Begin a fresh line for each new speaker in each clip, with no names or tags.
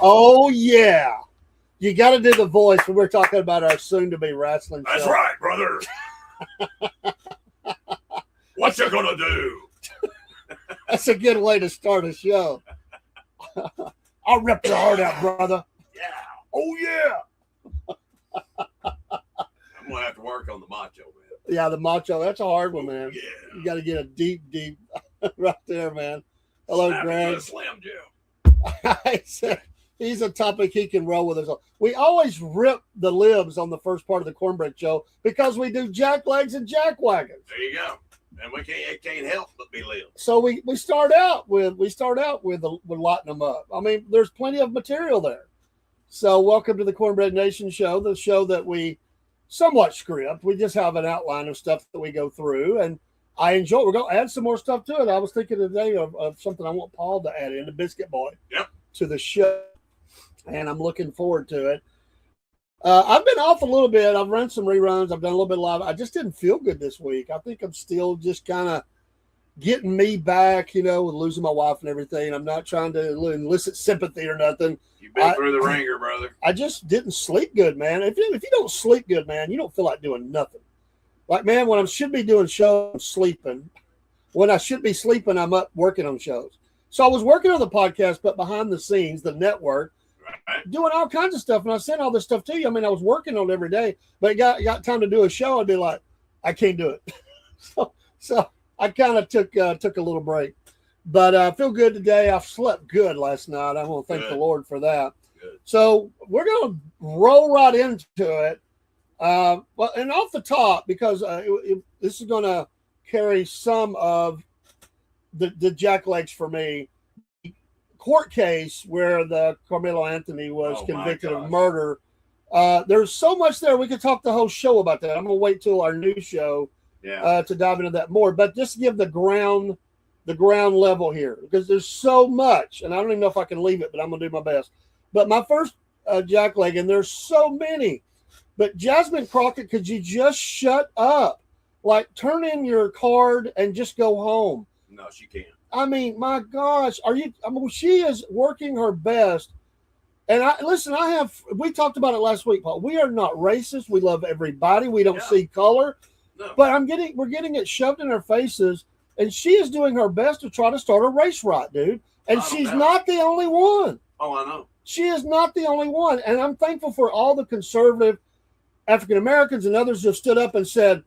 Oh, yeah. You got to do the voice when we're talking about our soon-to-be wrestling show.
That's right, brother. What you gonna do?
That's a good way to start a show. I'll rip your heart out, brother.
Yeah.
Oh, yeah.
I'm going to have to work on the macho, man.
Yeah, the macho. That's a hard one, man.
Yeah.
You got to get a deep right there, man. Hello,
Snap
Greg.
into a Slim Jim.
I said he's a topic he can roll with us. We always rip the libs on the first part of the Cornbread show because we do jack legs and jack wagons.
There you go. And it can't help but be live.
So we start out with lighting them up. I mean, there's plenty of material there. So welcome to the Cornbread Nation show, the show that we somewhat script. We just have an outline of stuff that we go through, and I enjoy it. We're going to add some more stuff to it. I was thinking today of something I want Paul to add in, the Biscuit Boy, to the show, and I'm looking forward to it. I've been off a little bit. I've run some reruns. I've done a little bit live. I just didn't feel good this week. I think I'm still just kind of getting me back, with losing my wife and everything. I'm not trying to elicit sympathy or nothing.
You've been through the ringer, brother.
I just didn't sleep good, man. If you don't sleep good, man, you don't feel like doing nothing. Like, man, when I should be doing shows, I'm sleeping. When I should be sleeping, I'm up working on shows. So I was working on the podcast, but behind the scenes, the network,
Right.
doing all kinds of stuff. And I sent all this stuff to you. I mean, I was working on it every day, but got time to do a show. I'd be like, I can't do it. so I kind of took a little break. But I feel good today. I've slept good last night. I want to thank the Lord for that.
Good.
So we're going to roll right into it. Well, and off the top, because this is going to carry some of the jacklegs for me. Court case where the Carmelo Anthony was convicted of murder. There's so much there. We could talk the whole show about that. I'm going to wait till our new show to dive into that more. But just give the ground level here, because there's so much, and I don't even know if I can leave it, but I'm going to do my best. But my first jackleg, and there's so many. But Jasmine Crockett, could you just shut up? Like, turn in your card and just go home.
No, she can't.
I mean, my gosh, she is working her best. And we talked about it last week, Paul. We are not racist. We love everybody. We don't see color.
No.
But we're getting it shoved in our faces. And she is doing her best to try to start a race riot, dude. And she's not the only one.
Oh, I know.
She is not the only one. And I'm thankful for all the conservative African Americans and others who have stood up and said,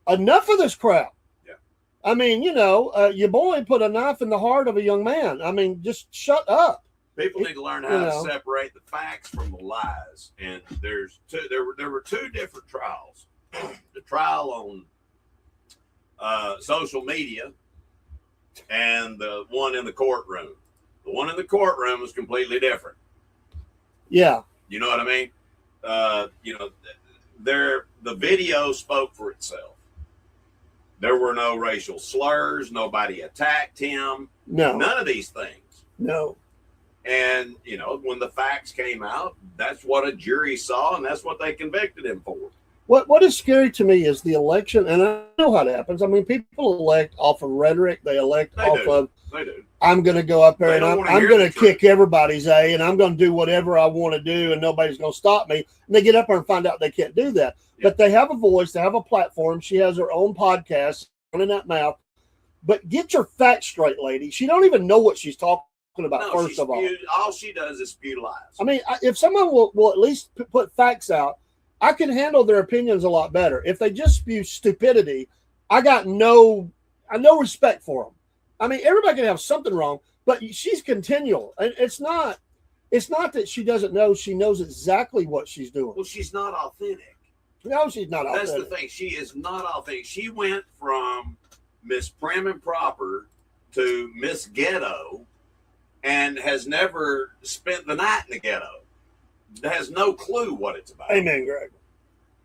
enough of this crap.
Yeah.
I mean, your boy put a knife in the heart of a young man. I mean, just shut up.
People need to learn how to separate the facts from the lies. And there were two different trials. The trial on social media and the one in the courtroom. The one in the courtroom was completely different.
Yeah.
You know what I mean? The video spoke for itself. There were no racial slurs. Nobody attacked him.
No.
None of these things.
No.
And, when the facts came out, that's what a jury saw, and that's what they convicted him for.
What is scary to me is the election, and I know how it happens. I mean, people elect off of rhetoric. They elect of,
they do.
I'm going to go up there and I'm going to kick everybody's A, and I'm going to do whatever I want to do, and nobody's going to stop me. And they get up there and find out they can't do that. Yeah. But they have a voice. They have a platform. She has her own podcast, running that mouth. But get your facts straight, lady. She don't even know what she's talking about, first of all.
All she does is spew lies.
I mean, if someone will at least put facts out, I can handle their opinions a lot better. If they just spew stupidity, I no respect for them. I mean, everybody can have something wrong, but she's continual. And it's not that she doesn't know. She knows exactly what she's doing.
Well, she's not authentic.
No, she's not authentic.
That's the thing. She is not authentic. She went from Miss Prim and Proper to Miss Ghetto and has never spent the night in the ghetto. Has no clue what it's about.
Amen, Greg.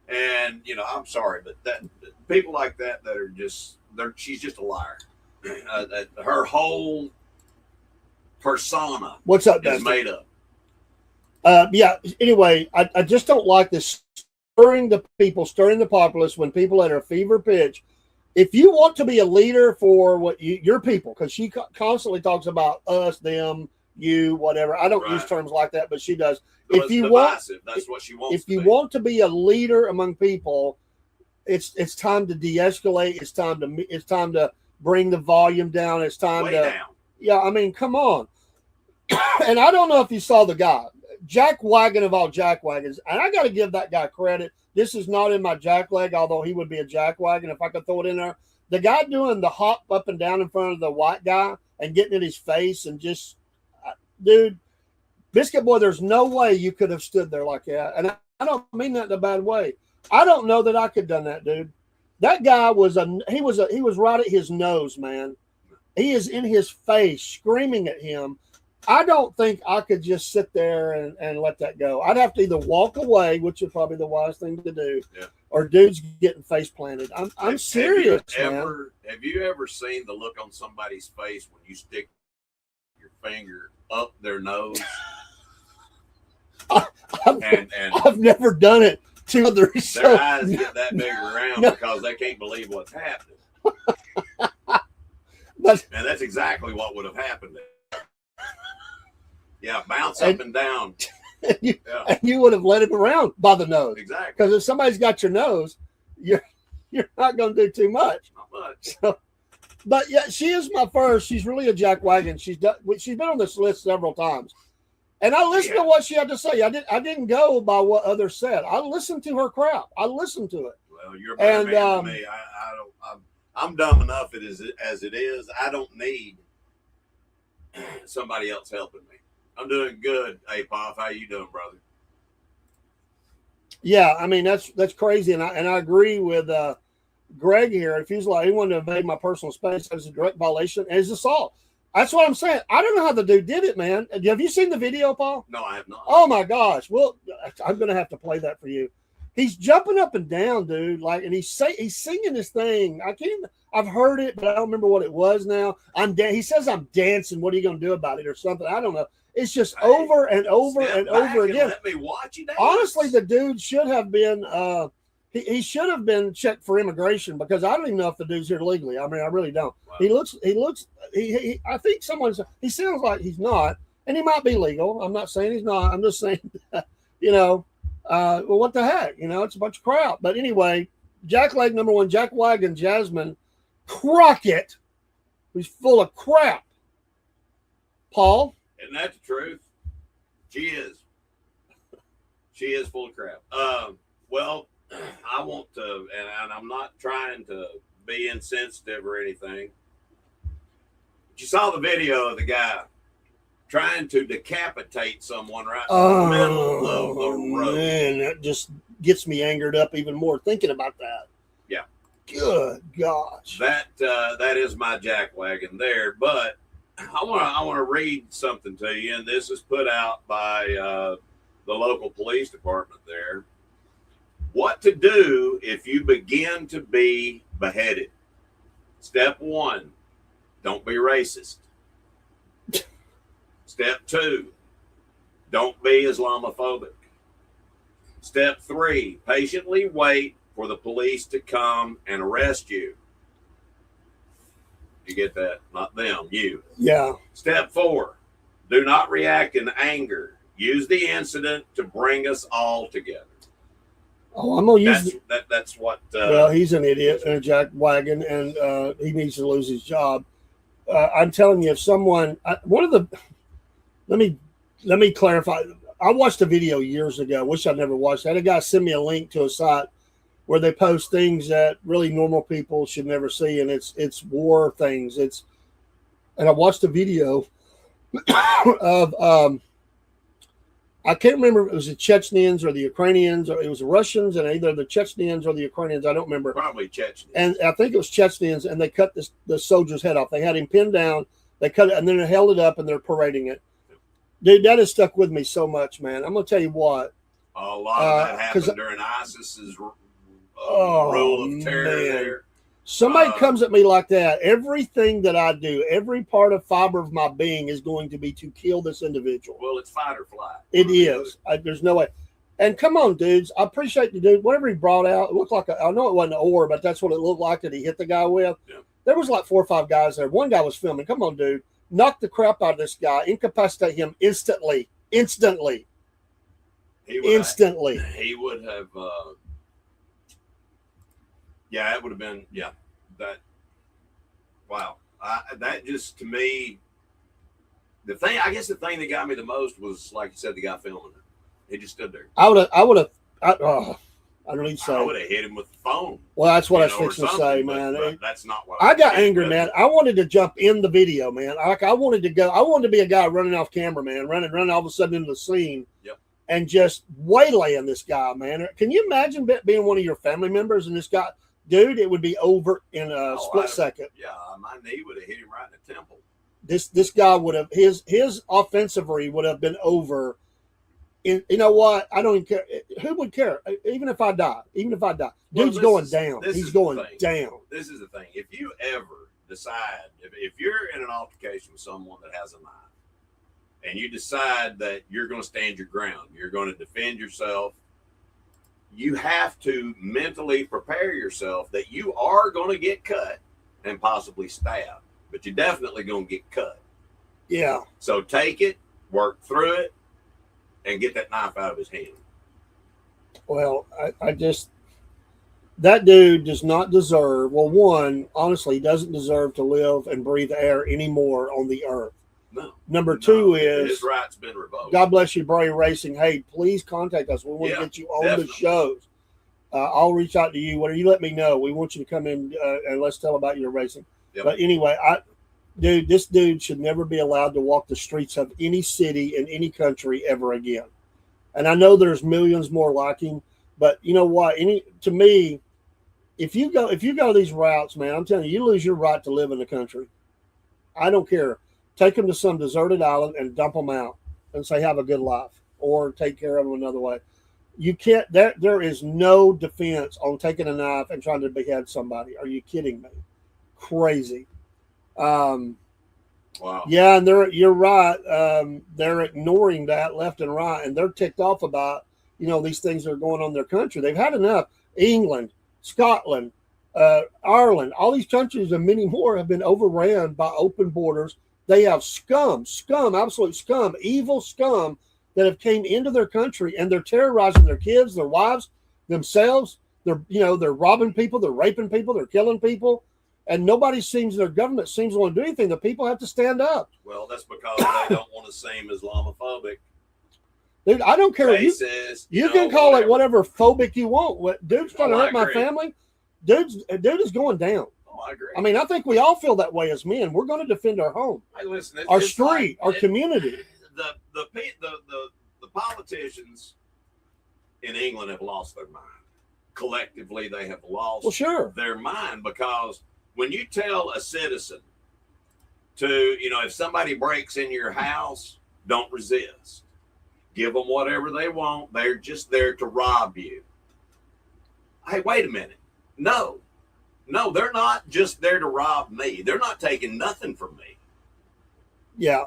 And I'm sorry, but that people like that are just she's just a liar. Her whole persona
is
made up.
Anyway, I just don't like this stirring the populace when people at a fever pitch. If you want to be a leader for your people, because she constantly talks about us, them, you, whatever. I don't use terms like that, but she does.
So if you that's what she wants.
If you want to be a leader among people, it's time to de-escalate. It's time to bring the volume down. It's time down. Yeah, I mean, come on. And I don't know if you saw the guy, Jack Wagon of all Jack Wagons, and I got to give that guy credit. This is not in my jack leg, although he would be a Jack Wagon if I could throw it in there. The guy doing the hop up and down in front of the white guy and getting in his face and just, dude, Biscuit Boy, there's no way you could have stood there like that. And I don't mean that in a bad way. I don't know that I could have done that, dude. That guy was right at his nose, man. He is in his face, screaming at him. I don't think I could just sit there and let that go. I'd have to either walk away, which is probably the wise thing to do, or dude's getting face planted. I'm serious, man.
Have you ever seen the look on somebody's face when you stick your finger up their nose?
I've never done it to others.
Their eyes get that big around because they can't believe what's happening. And that's exactly what would have happened there. Yeah, bounce up and down.
And you would have let it around by the nose.
Exactly.
Because if somebody's got your nose, you're not going to do too much.
Not much.
So, But yeah, she is my first. She's really a jackwagon. She's been on this list several times, and I listened to what she had to say. I didn't go by what others said. I listened to her crap. I listened to it.
Well, you're a better man than me. I'm dumb enough as it is. I don't need somebody else helping me. I'm doing good. Hey, Pop, how you doing, brother?
Yeah, I mean that's crazy, and I agree with Greg here. If he's like anyone to invade my personal space, that's a direct violation and it's assault. That's what I'm saying. I don't know how the dude did it, man. Have you seen the video, Paul?
No, I have not.
Oh my gosh! Well, I'm gonna have to play that for you. He's jumping up and down, dude. Like, and he's singing this thing. I've heard it, but I don't remember what it was now. He says I'm dancing. What are you gonna do about it or something? I don't know. It's just over and over and over again.
Let me watch you dance.
Honestly, the dude should have been. He should have been checked for immigration because I don't even know if the dude's here legally. I mean, I really don't. Wow. He looks. I think he sounds like he's not, and he might be legal. I'm not saying he's not. I'm just saying, well, what the heck? It's a bunch of crap. But anyway, Jackleg number one, Jackwagon Jasmine Crockett, who's full of crap. Paul?
Isn't that the truth? She is. She is full of crap. Well, I want to, and I'm not trying to be insensitive or anything. But you saw the video of the guy trying to decapitate someone right in the middle of the road.
Man, that just gets me angered up even more thinking about that.
Yeah.
Good gosh.
That is my jackwagon there, but I want to read something to you, and this is put out by the local police department there. What to do if you begin to be beheaded. Step 1, don't be racist. Step 2, don't be Islamophobic. Step 3, patiently wait for the police to come and arrest you. You get that? Not them, you.
Yeah.
Step 4, do not react in anger. Use the incident to bring us all together.
Oh, I'm gonna use
that's what.
Well, he's an idiot and a jackwagon, and he needs to lose his job. I'm telling you, if someone, let me clarify. I watched a video years ago. Wish I'd never watched. I had a guy send me a link to a site where they post things that really normal people should never see, and it's war things. And I watched a video of I can't remember if it was the Chechens or the Ukrainians, or it was the Russians, and either the Chechens or the Ukrainians. I don't remember.
Probably Chechens.
And I think it was Chechens, and they cut the soldier's head off. They had him pinned down. They cut it, and then they held it up, and they're parading it. Dude, that has stuck with me so much, man. I'm going to tell you what.
A lot of that happened during ISIS's rule of terror there.
Somebody comes at me like that, everything that I do, every part of fiber of my being is going to be to kill this individual.
Well, it's fight or flight.
It is. There's no way. And come on, dudes. I appreciate the dude. Whatever he brought out, it looked like I know it wasn't an oar, but that's what it looked like that he hit the guy with. Yeah. There was like 4 or 5 guys there. One guy was filming. Come on, dude. Knock the crap out of this guy. Incapacitate him instantly. Instantly.
He would have. Yeah, it would have been. Yeah, that. Wow, that just to me. The thing that got me the most was, like you said, the guy filming it. He just stood there. I would have. I don't need to say. I would have hit him with the phone.
Well, that's what I was fixing to say, man.
But that's not what
I got angry, man. I wanted to jump in the video, man. I wanted to go. I wanted to be a guy running off camera, man, running all of a sudden into the scene.
Yep.
And just waylaying this guy, man. Can you imagine being one of your family members and this guy, dude? It would be over in a split second.
Yeah, my knee would have hit him right in the temple.
This guy would have his offensively would have been over. You know what? I don't even care. Who would care? Even if I die. Dude's going down. He's going down.
This is the thing. If you ever decide, if you're in an altercation with someone that has a knife, and you decide that you're going to stand your ground, you're going to defend yourself, you have to mentally prepare yourself that you are going to get cut and possibly stabbed, but you're definitely going to get cut.
Yeah.
So take it, work through it, and get that knife out of his hand.
Well, I just, That dude does not deserve. Well, one, honestly, he doesn't deserve to live and breathe air anymore on the earth.
No.
Number two
his
is
right's been revoked.
God bless you, Bray Racing. Hey, please contact us. We want to get you on the shows. I'll reach out to you. Whatever you let me know. We want you to come in and let's tell about your racing. Yep. But anyway, this dude should never be allowed to walk the streets of any city in any country ever again. And I know there's millions more like him, but you know what? To me, if you go these routes, man, I'm telling you, you lose your right to live in the country. I don't care. Take them to some deserted island and dump them out and say have a good life, or take care of them another way. You can't. There is no defense on taking a knife and trying to behead somebody. Are you kidding me? Crazy. Wow. Yeah, and you're right. They're ignoring that left and right, and they're ticked off about these things that are going on in their country. They've had enough. England, Scotland, Ireland, all these countries and many more have been overran by open borders. They have scum, absolute scum, evil scum that have came into their country, and they're terrorizing their kids, their wives, themselves. They're robbing people, they're raping people, they're killing people, and their government seems to want to do anything. The people have to stand up.
Well, that's because they don't want to seem Islamophobic.
Dude, I don't care. You can call it whatever phobic you want. Dude's trying to hurt my family. Dude is going down.
I agree.
I mean, I think we all feel that way as men. We're going to defend our home, our street, our community.
The politicians in England have lost their mind. Collectively, they have lost their mind, because when you tell a citizen to, if somebody breaks in your house, don't resist. Give them whatever they want. They're just there to rob you. Hey, wait a minute. No, they're not just there to rob me. They're not taking nothing from me.
Yeah.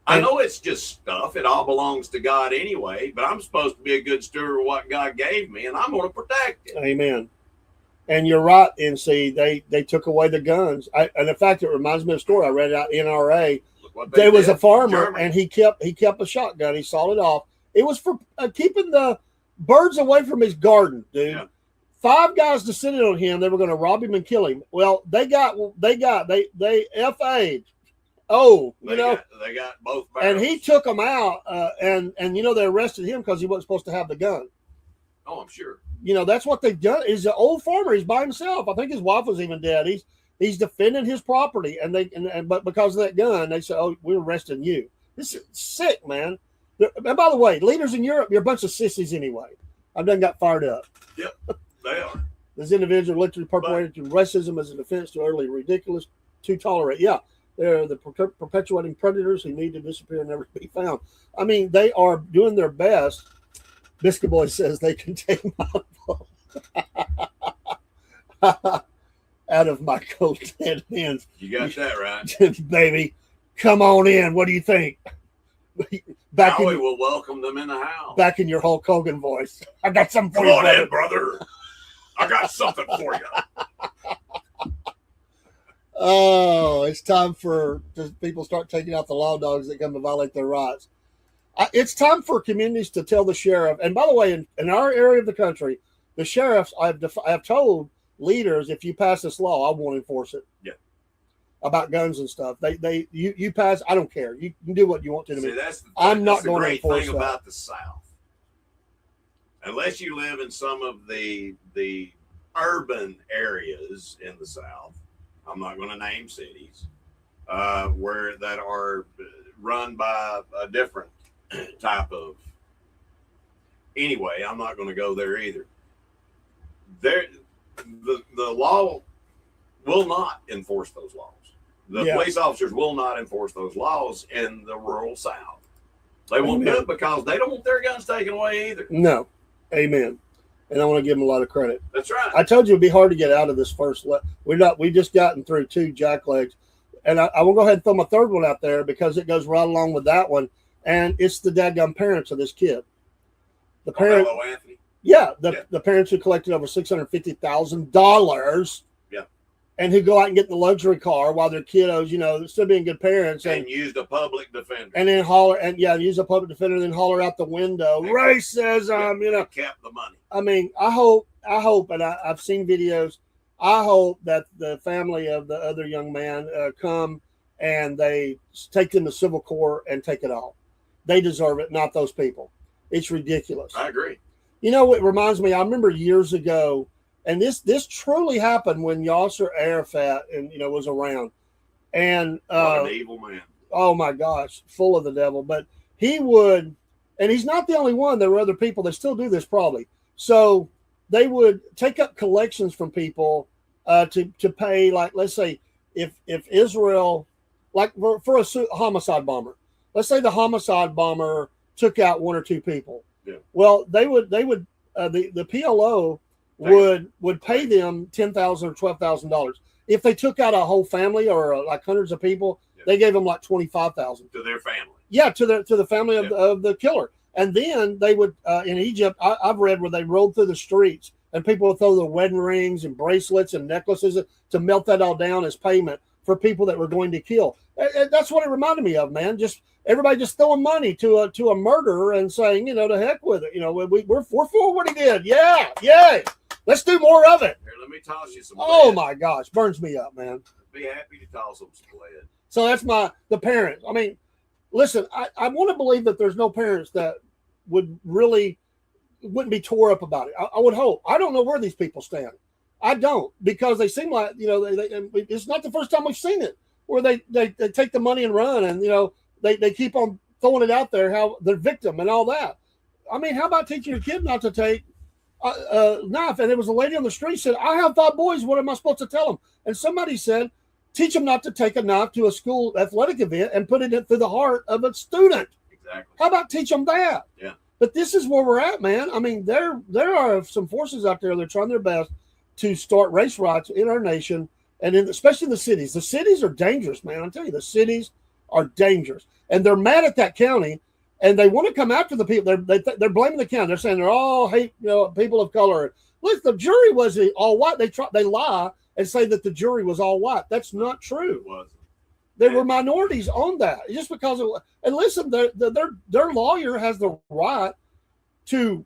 I know it's just stuff. It all belongs to God anyway, but I'm supposed to be a good steward of what God gave me, and I'm going to protect it.
Amen. And you're right, NC. They took away the guns. And in fact, it reminds me of a story I read out NRA. There was a farmer, and he kept a shotgun. He sawed it off. It was for keeping the birds away from his garden, dude. Yeah. 5 guys descended on him. They were going to rob him and kill him. Well, they FA'd. They got both barrels. And he took them out, and they arrested him because he wasn't supposed to have the gun.
Oh, I'm sure.
That's what they've done. He's an old farmer. He's by himself. I think his wife was even dead. He's defending his property, but because of that gun, they said, "Oh, we're arresting you." This is sick, man. And by the way, leaders in Europe, you're a bunch of sissies anyway. I've done got fired up.
Yep, they are.
This individual literally perpetuated racism as a defense to utterly ridiculous to tolerate. Yeah, they're the perpetuating predators who need to disappear and never be found. I mean, they are doing their best. Biscuit Boy says they can take my vote out of my cold dead hands.
You got that right.
Baby, come on in. What do you think?
We will welcome them in the house.
Back in your Hulk Hogan voice. I got something for
you.
Come
on in, brother. I got something for you.
Oh, it's time for people start taking out the law dogs that come to violate their rights. It's time for communities to tell the sheriff. And by the way, in our area of the country, the sheriffs, I have told leaders, if you pass this law, I won't enforce it.
Yeah.
About guns and stuff. You pass, I don't care. You can do what you want to me.
I'm not going to enforce that. Thing about the South. Unless you live in some of the urban areas in the South, I'm not going to name cities, that are run by a different type of. Anyway, I'm not going to go there either. The law will not enforce those laws. The police officers will not enforce those laws in the rural South. They won't do it because they don't want their guns taken away either.
No. Amen. And I want to give them a lot of credit.
That's right.
I told you it'd be hard to get out of this first. We just gotten through 2 jacklegs. And I will go ahead and throw my third one out there because it goes right along with that one. And it's the dadgum parents of this kid. The parents.
Hello, Anthony.
Yeah. The parents who collected over $650,000. And who go out and get the luxury car while their kiddos, still being good parents.
And used a public defender.
And then use a public defender and then holler out the window. Racism,
Kept the money.
I mean, I hope, I hope, and I've seen videos. I hope that the family of the other young man come and they take them to civil court and take it off. They deserve it, not those people. It's ridiculous.
I agree.
You know, it reminds me. I remember years ago, and this truly happened when Yasser Arafat and was around, and
What an evil man.
oh my gosh, full of the devil. But he would, and he's not the only one. There were other people that still do this probably. So they would take up collections from people to pay, like, let's say if Israel, like for a homicide bomber, let's say the homicide bomber took out one or two people.
Yeah.
Well, they would the PLO would pay them $10,000 or $12,000 if they took out a whole family or like hundreds of people. Yeah. They gave them like $25,000
to their family.
Yeah, to the family of the killer. And then they would in Egypt. I've read where they rolled through the streets and people would throw their wedding rings and bracelets and necklaces to melt that all down as payment for people that were going to kill. That's what it reminded me of, man. Just everybody just throwing money to a murderer and saying, to heck with it. We're for what he did. Yeah, yay. Let's do more of it.
Here, let me toss you some.
Oh my gosh, burns me up, man.
Be happy to toss them some lead.
So that's the parents. I mean, listen, I want to believe that there's no parents that wouldn't be tore up about it. I would hope. I don't know where these people stand. I don't, because they seem like it's not the first time we've seen it where they take the money and run, and they keep on throwing it out there how they're victim and all that. I mean, how about teaching your kid not to take a knife? And there was a lady on the street said, "I have 5 boys. What am I supposed to tell them?" And somebody said, "Teach them not to take a knife to a school athletic event and put it through the heart of a student."
Exactly.
How about teach them that?
Yeah.
But this is where we're at, man. I mean, there are some forces out there that are trying their best to start race riots in our nation, and especially in the cities. The cities are dangerous, man. I'm telling you, the cities are dangerous, and they're mad at that county, and they want to come after the people. They're blaming the county. They're saying they're all hate, people of color. Look, the jury was all white. They lie and say that the jury was all white. That's not true.
It wasn't.
There were minorities on that, just because of. And listen, their lawyer has the right to.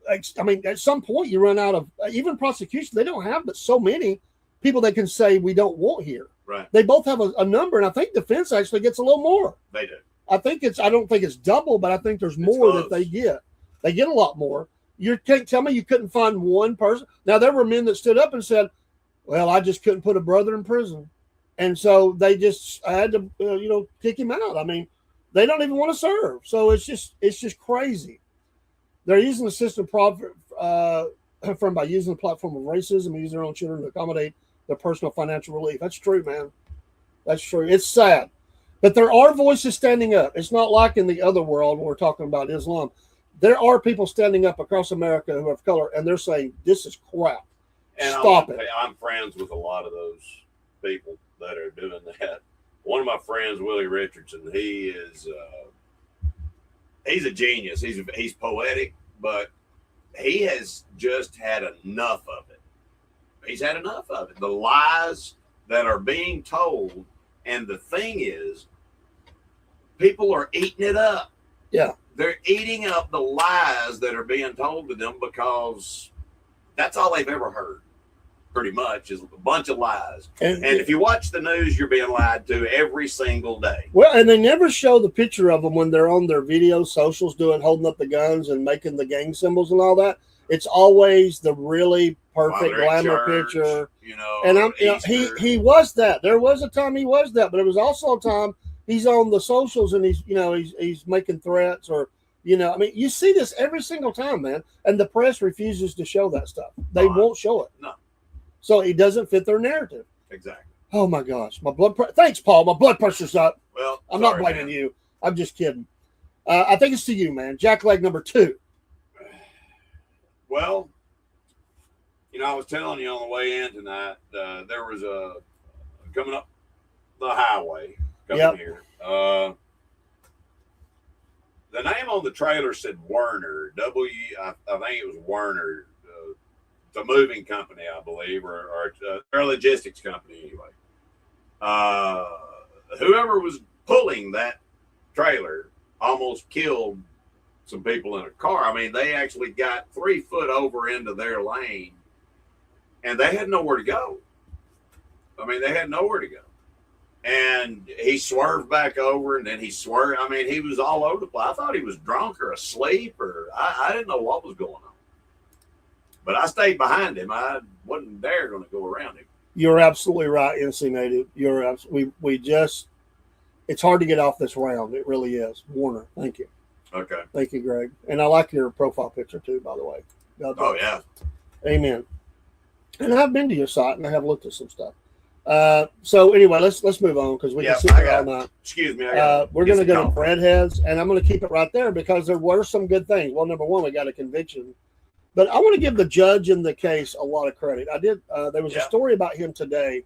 I mean, at some point you run out of even prosecution. They don't have but so many people they can say we don't want here.
Right.
They both have a number, and I think defense actually gets a little more.
They do.
I don't think it's double, but I think there's more that they get. They get a lot more. You can't tell me you couldn't find one person. Now, there were men that stood up and said, "Well, I just couldn't put a brother in prison." And so they just had to, kick him out. I mean, they don't even want to serve. So it's just crazy. They're using the system by using the platform of racism and using their own children to accommodate their personal financial relief. That's true, man. That's true. It's sad. But there are voices standing up. It's not like in the other world when we're talking about Islam. There are people standing up across America who have color, and they're saying, this is crap.
And
Stop it.
I'm friends with a lot of those people that are doing that. One of my friends, Willie Richardson, he's a genius. He's poetic, but he has just had enough of it. He's had enough of it. The lies that are being told, and the thing is, people are eating it up.
Yeah.
They're eating up the lies that are being told to them because that's all they've ever heard. Pretty much is a bunch of lies. And if you watch the news, you're being lied to every single day.
Well, and they never show the picture of them when they're on their video socials holding up the guns and making the gang symbols and all that. It's always the really perfect glamour picture. And he was that. There was a time he was that, but it was also a time he's on the socials and he's making threats or I mean, you see this every single time, man. And the press refuses to show that stuff. They won't show it.
No.
So it doesn't fit their narrative.
Exactly.
Oh my gosh, thanks, Paul. My blood pressure's up.
Well,
I'm not blaming you. I'm just kidding. I think it's to you, man. Jackleg number 2.
Well, I was telling you on the way in tonight, there was coming up the highway coming here. The name on the trailer said Werner. I think it was Werner. It's a moving company, I believe, or a logistics company anyway. Whoever was pulling that trailer almost killed some people in a car. I mean, they actually got 3 foot over into their lane and they had nowhere to go. I mean, they had nowhere to go. And he swerved back over, and then he swerved. I mean, he was all over the place. I thought he was drunk or asleep, or I didn't know what was going on. But I stayed behind him. I wasn't there going to go around him.
You're absolutely right, NC Native. We just, it's hard to get off this round. It really is. Warner, thank you.
Okay.
Thank you, Greg. And I like your profile picture too, by the way.
Oh, yeah.
Amen. And I've been to your site and I have looked at some stuff. So anyway, let's move on because we can sit there all night.
Excuse me.
We're going to go to Breadheads, and I'm going to keep it right there because there were some good things. Well, number one, we got a conviction. But I want to give the judge in the case a lot of credit. I did. There was a story about him today,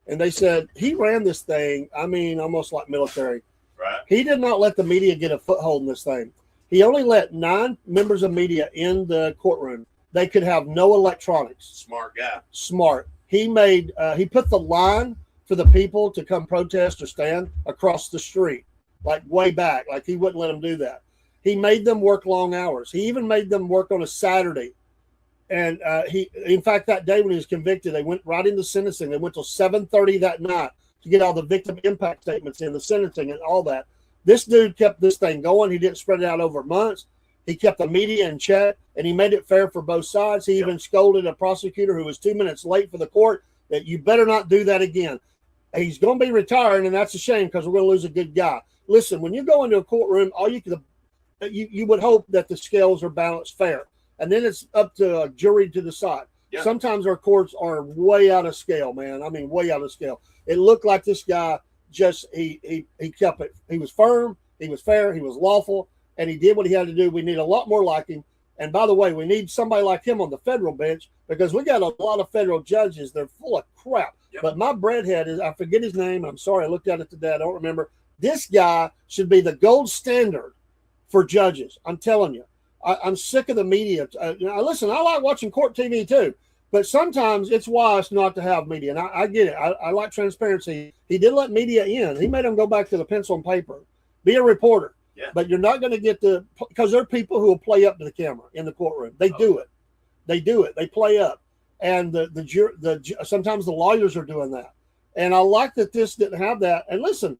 and they said he ran this thing, I mean, almost like military.
Right.
He did not let the media get a foothold in this thing. He only let 9 members of media in the courtroom. They could have no electronics.
Smart guy.
Smart. He put the line for the people to come protest or stand across the street, like way back. Like he wouldn't let them do that. He made them work long hours. He even made them work on a Saturday. And in fact, that day when he was convicted, they went right into sentencing. They went till 7:30 that night to get all the victim impact statements in, the sentencing and all that. This dude kept this thing going. He didn't spread it out over months. He kept the media in check, and he made it fair for both sides. He even scolded a prosecutor who was 2 minutes late for the court that you better not do that again. He's going to be retiring, and that's a shame because we're going to lose a good guy. Listen, when you go into a courtroom, you would hope that the scales are balanced fair. And then it's up to a jury to decide. Yeah. Sometimes our courts are way out of scale, man. I mean, way out of scale. It looked like this guy he kept it. He was firm. He was fair. He was lawful. And he did what he had to do. We need a lot more like him. And by the way, we need somebody like him on the federal bench because we got a lot of federal judges. They're full of crap. Yep. But my breadhead is, I forget his name. I'm sorry. I looked at it today. I don't remember. This guy should be the gold standard for judges. I'm telling you. I'm sick of the media. Listen, I like watching court TV too, but sometimes it's wise not to have media. And I get it. I like transparency. He did let media in. He made them go back to the pencil and paper. Be a reporter. Yeah. But you're not going to get because there are people who will play up to the camera in the courtroom. They do it. They do it. They play up. And sometimes the lawyers are doing that. And I like that this didn't have that. And listen,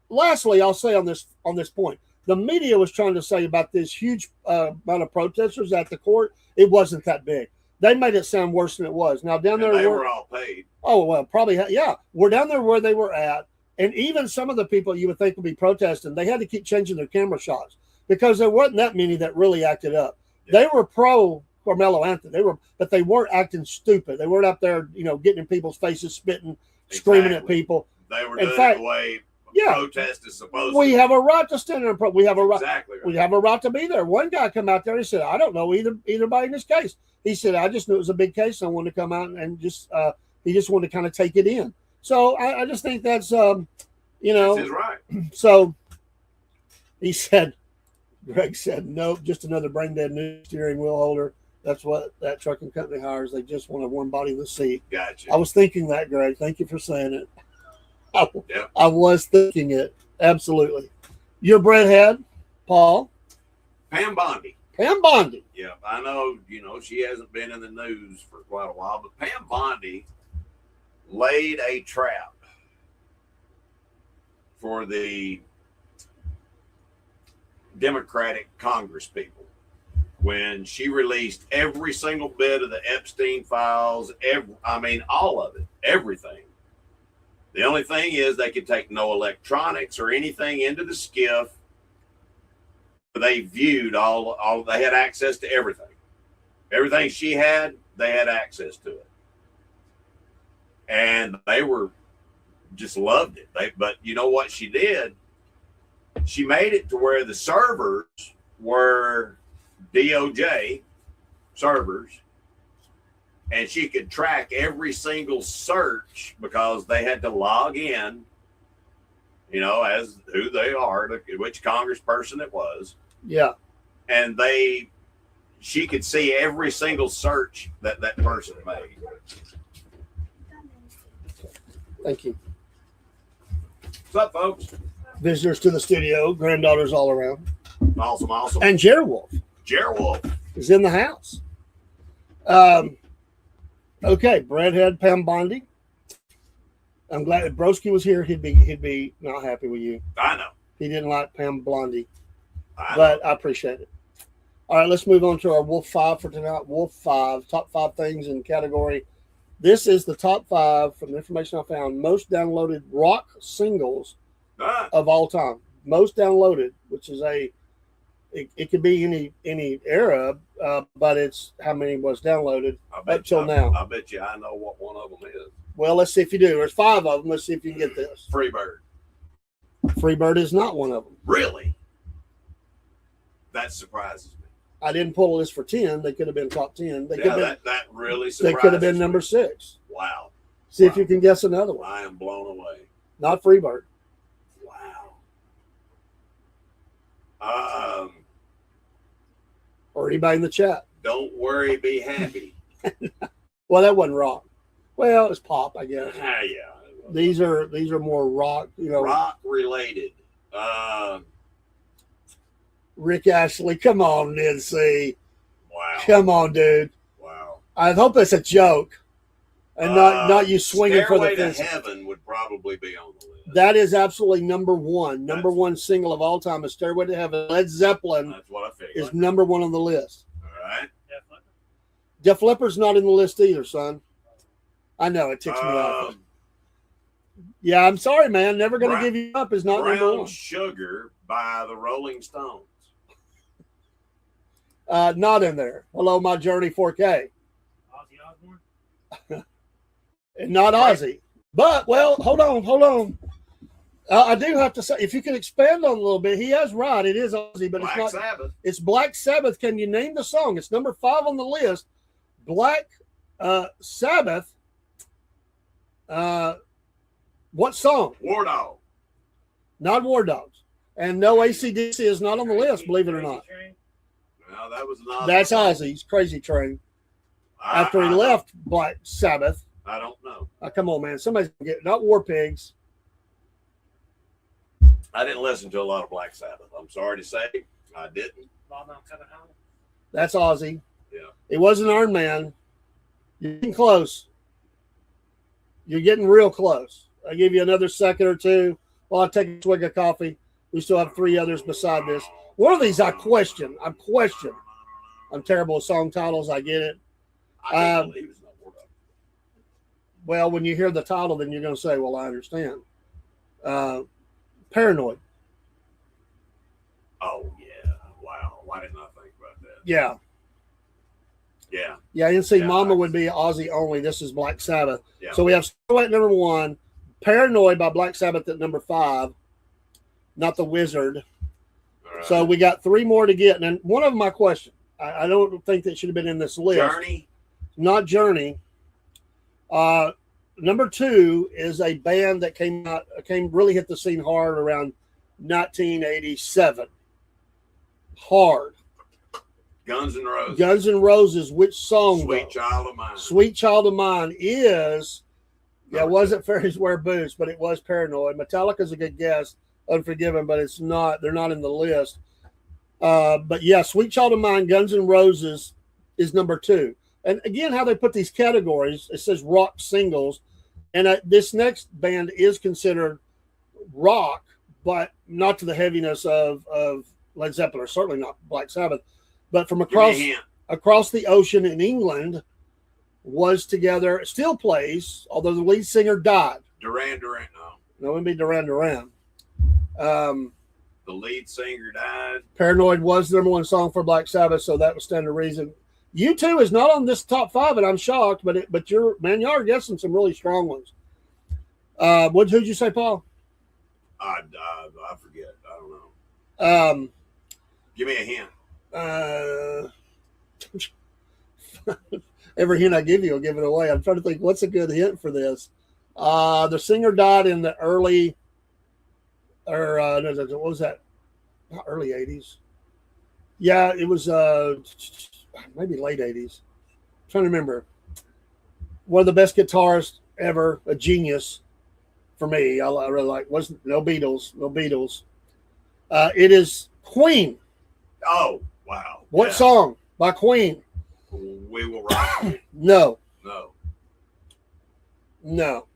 lastly, I'll say on this point, the media was trying to say about this huge amount of protesters at the court, it wasn't that big. They made it sound worse than it was. Now down there,
they were all paid.
Oh well, probably yeah. We're down there where they were at, and even some of the people you would think would be protesting, they had to keep changing their camera shots because there wasn't that many that really acted up. Yeah. They were pro Carmelo Anthony. But they weren't acting stupid. They weren't up there, getting in people's faces, spitting, screaming at people.
They were doing it the way. Protest is supposed
we have a right to stand there and we have a right.
Exactly right.
We have a right to be there. One guy come out there and he said, I don't know either body in this case. He said, I just knew it was a big case. And I wanted to come out and just he just wanted to kind of take it in. So I just think that's
That's his right.
So he said, Greg said, nope, just another brain dead new steering wheel holder. That's what that trucking company hires. They just want a warm body in the seat.
Gotcha.
I was thinking that, Greg. Thank you for saying it. I was thinking it. Absolutely. Your breadhead, Paul?
Pam Bondi.
Pam Bondi.
Yeah, I know, she hasn't been in the news for quite a while, but Pam Bondi laid a trap for the Democratic Congress people when she released every single bit of the Epstein files, all of it, everything. The only thing is they could take no electronics or anything into the skiff. They viewed all they had access to everything. Everything she had, they had access to it. And they just loved it. But you know what she did? She made it to where the servers were DOJ servers. And she could track every single search because they had to log in, as who they are, which congressperson it was.
Yeah.
And she could see every single search that person made.
Thank you.
What's up, folks?
Visitors to the studio, granddaughters all around.
Awesome.
And Jerry Wolf
is
in the house. Okay, Brad had Pam Bondi. I'm glad if Broski was here, he'd be not happy with you.
I know.
He didn't like Pam Blondie,
I
but I appreciate it. All right, let's move on to our Wolf 5 for tonight. Wolf 5, top 5 things in category. This is the top 5 from the information I found. Most downloaded rock singles of all time. Most downloaded, which is it could be any era, but it's how many was downloaded up till now.
I bet you I know what one of them is.
Well, let's see if you do. There's 5 of them. Let's see if you can get this.
Freebird.
Freebird is not one of them.
Really? That surprises me.
I didn't pull a list for 10. They could have been top 10. That
really surprises me.
They could have been number 6.
Wow.
See if you can guess another one.
I am blown away.
Not Freebird.
Wow.
Or anybody in the chat.
Don't worry, be happy.
Well, that wasn't rock. Well, it's pop, I guess.
Yeah.
These are more rock,
rock related.
Rick Ashley, come on, Nancy.
Wow.
Come on, dude.
Wow.
I hope it's a joke, and not you swinging for the fence.
Stairway to Heaven would probably be on the list.
That is absolutely number one. Number one single of all time is Stairway to Heaven. Led Zeppelin
That's what I figured.
is number one on the list.
All right.
Def Leppard's not in the list either, son. I know, it ticks me off. Yeah, I'm sorry, man. Never going to give you up is not number one.
Brown Sugar by the Rolling Stones.
Not in there. Hello, My Journey 4K.
Ozzy Osbourne?
And not Ozzy. But, well, hold on. I do have to say, if you can expand on it a little bit, he has right. It is Ozzy, but
Black
it's not.
Sabbath.
It's Black Sabbath. Can you name the song? It's number 5 on the list. Black Sabbath. What song?
War Dog.
Not War Dogs. And no, AC/DC is not on the list, believe it or not.
No, that was not.
That's Ozzy's Crazy Train. After he left Black Sabbath.
I don't know.
Come on, man. Somebody's going to get not War Pigs.
I didn't listen to a lot of Black Sabbath. I'm sorry to say. I didn't.
That's Ozzy.
Yeah.
It wasn't Iron Man. You're getting close. You're getting real close. I'll give you another second or two while I take a swig of coffee. We still have 3 others beside this. One of these I question. I'm terrible with song titles. I get it.
I can't believe it's not War Dog.
Well, when you hear the title, then you're going to say, well, I understand. Paranoid.
Oh, yeah. Wow. Why didn't I think about that?
Yeah.
Yeah.
Yeah, NC Mama would be Ozzy only. This is Black Sabbath.
Yeah.
So we have Starlight at number 1, Paranoid by Black Sabbath at number 5, not The Wizard.
Right.
So we got 3 more to get. And one of them I question. I don't think that should have been in this list.
Journey?
Not Journey. Number 2 is a band that really hit the scene hard around 1987. Hard.
Guns N' Roses.
Guns N' Roses. Which song?
Sweet Child of Mine.
Sweet Child of Mine is. Yeah, it wasn't Fairies Wear Boots, but it was Paranoid. Metallica's a good guess. Unforgiven, but it's not. They're not in the list. But yeah, Sweet Child of Mine, Guns N' Roses is number 2. And again, how they put these categories, it says rock singles. And this next band is considered rock, but not to the heaviness of Led Zeppelin, or certainly not Black Sabbath. But from across the ocean in England, was together, still plays, although the lead singer died.
Duran Duran, no.
No, it would be Duran Duran.
The lead singer died.
Paranoid was the number 1 song for Black Sabbath, so that would stand to reason. U2 is not on this top 5, and I'm shocked, but y'all are guessing some really strong ones. Who'd you say, Paul?
I forget. I don't know. Give me a hint.
Every hint I give you will give it away. I'm trying to think what's a good hint for this. The singer died in the early, what was that? Not early 80s. Yeah, it was maybe late 80s. I'm trying to remember. One of the best guitarists ever, a genius for me. I really like. Wasn't no Beatles. It is Queen.
Oh, wow.
What song by Queen?
We Will Rock You.
No. No.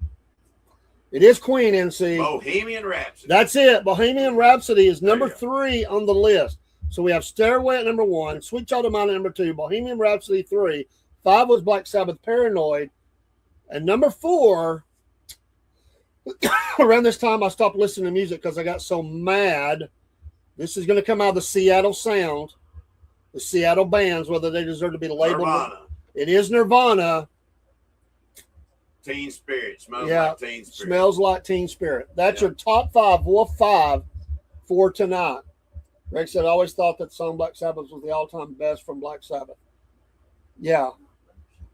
It is Queen, NC.
Bohemian Rhapsody.
That's it. Bohemian Rhapsody is number
There you
3 on the list. So we have Stairway at number 1, Sweet Child of Mine at number 2, Bohemian Rhapsody 3, 5 was Black Sabbath, Paranoid, and number 4. Around this time, I stopped listening to music because I got so mad. This is going to come out of the Seattle sound, the Seattle bands, whether they deserve to be labeled.
Nirvana.
It is Nirvana.
Teen Spirit. Smells
Yeah,
like Teen Spirit.
Smells Like Teen Spirit. That's
Yeah.
your top 5, Wolf 5 for tonight. Greg said, I always thought that song Black Sabbath was the all-time best from Black Sabbath. Yeah.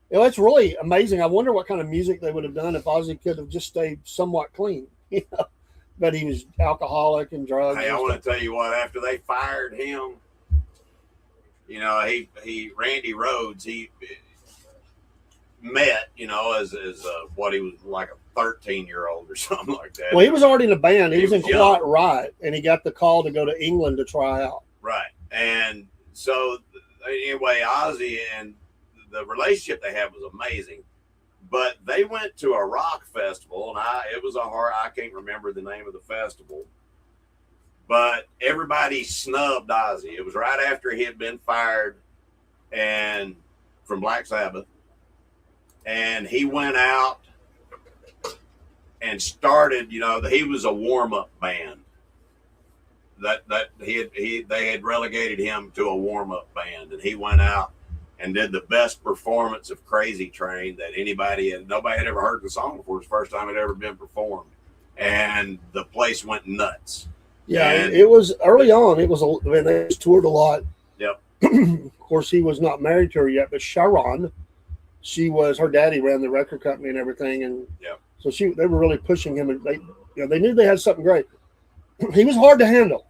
You know, it's really amazing. I wonder what kind of music they would have done if Ozzy could have just stayed somewhat clean. You know, but he was alcoholic and drugs.
Hey, I want to tell you what, after they fired him, you know, he Randy Rhoads, he met, you know, as what he was like a 13-year-old or something like that.
Well, he was already in a band. He was in
young.
Quiet Riot, and he got the call to go to England to try out.
Right. And so, anyway, Ozzy and the relationship they had was amazing. But they went to a rock festival, and I can't remember the name of the festival. But everybody snubbed Ozzy. It was right after he had been fired and from Black Sabbath. And he went out and started, you know, he was a warm-up band. They had relegated him to a warm-up band, and he went out and did the best performance of Crazy Train that nobody had ever heard the song before. It was the first time it had ever been performed, and the place went nuts.
Yeah,
And
it was early on. It was they toured a lot.
Yep.
Of course, he was not married to her yet, but Sharon, her daddy ran the record company and everything, and
Yep.
so they were really pushing him, and they knew they had something great. He was hard to handle,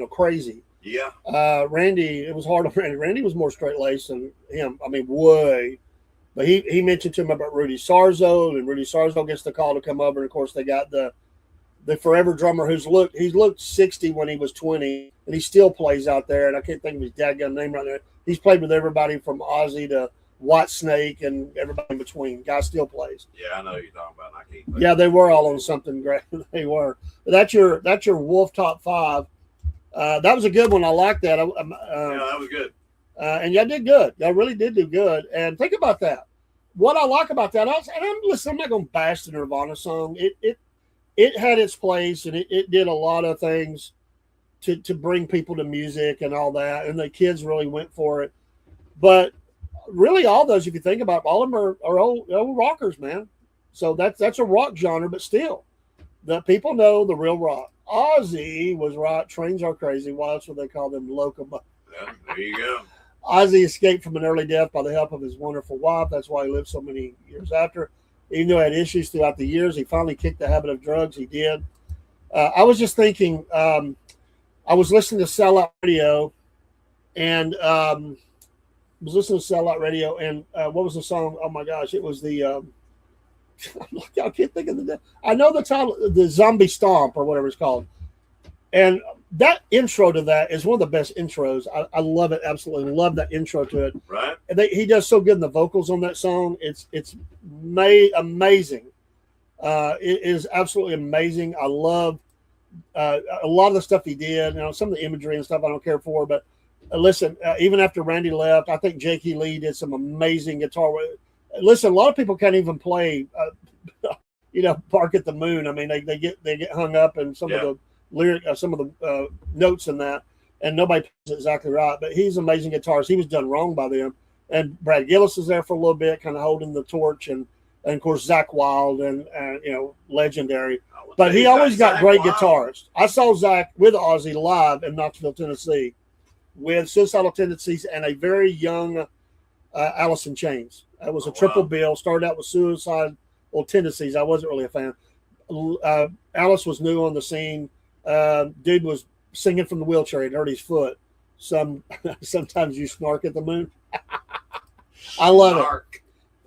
crazy.
Yeah.
Randy, it was hard on Randy. Randy was more straight laced than him. I mean, way. But he mentioned to him about Rudy Sarzo, and Rudy Sarzo gets the call to come over. And of course, they got the forever drummer he's looked 60 when he was 20, and he still plays out there. And I can't think of his dadgum name right now. He's played with everybody from Ozzy to Whitesnake and everybody in between. Guy still plays.
Yeah, I know who you're talking about. I can't think.
Yeah, they were all on something great. They were. But that's your Wolf top 5. That was a good one. I like that.
Yeah, that was good.
And y'all did good. Y'all really did do good. And think about that. What I like about that, I'm not going to bash the Nirvana song. It had its place, and it did a lot of things to bring people to music and all that. And the kids really went for it. But really, all those, if you think about it, all of them are old rockers, man. So that's a rock genre, but still, the people know the real rock. Ozzy was right. Trains are crazy. Why else would they call them locomotives?
Yeah, there you go.
Ozzy escaped from an early death by the help of his wonderful wife. That's why he lived so many years after. Even though he had issues throughout the years, he finally kicked the habit of drugs. He did. I was just thinking, I was listening to Sellout Radio, and what was the song? Oh my gosh, it was the I can't think of the name. I know the title, the Zombie Stomp or whatever it's called. And that intro to that is one of the best intros. I love it. Absolutely love that intro to it.
Right.
And he does so good in the vocals on that song. It's amazing. It is absolutely amazing. I love a lot of the stuff he did. You know, some of the imagery and stuff I don't care for. But listen, even after Randy left, I think Jakey Lee did some amazing guitar. Listen, a lot of people can't even play, Bark at the Moon. I mean, they get hung up in some of the lyric, some of the notes in that, and nobody plays it exactly right. But he's an amazing guitarist. He was done wrong by them. And Brad Gillis was there for a little bit, kind of holding the torch, and of course Zach Wilde and legendary. But he always got great guitarists. I saw Zach with Ozzy live in Knoxville, Tennessee, with Suicidal Tendencies and a very young Alice in Chains. It was a triple bill. Started out with Suicidal Tendencies. I wasn't really a fan. Alice was new on the scene. Dude was singing from the wheelchair. He'd hurt his foot. Sometimes you snark at the moon. I love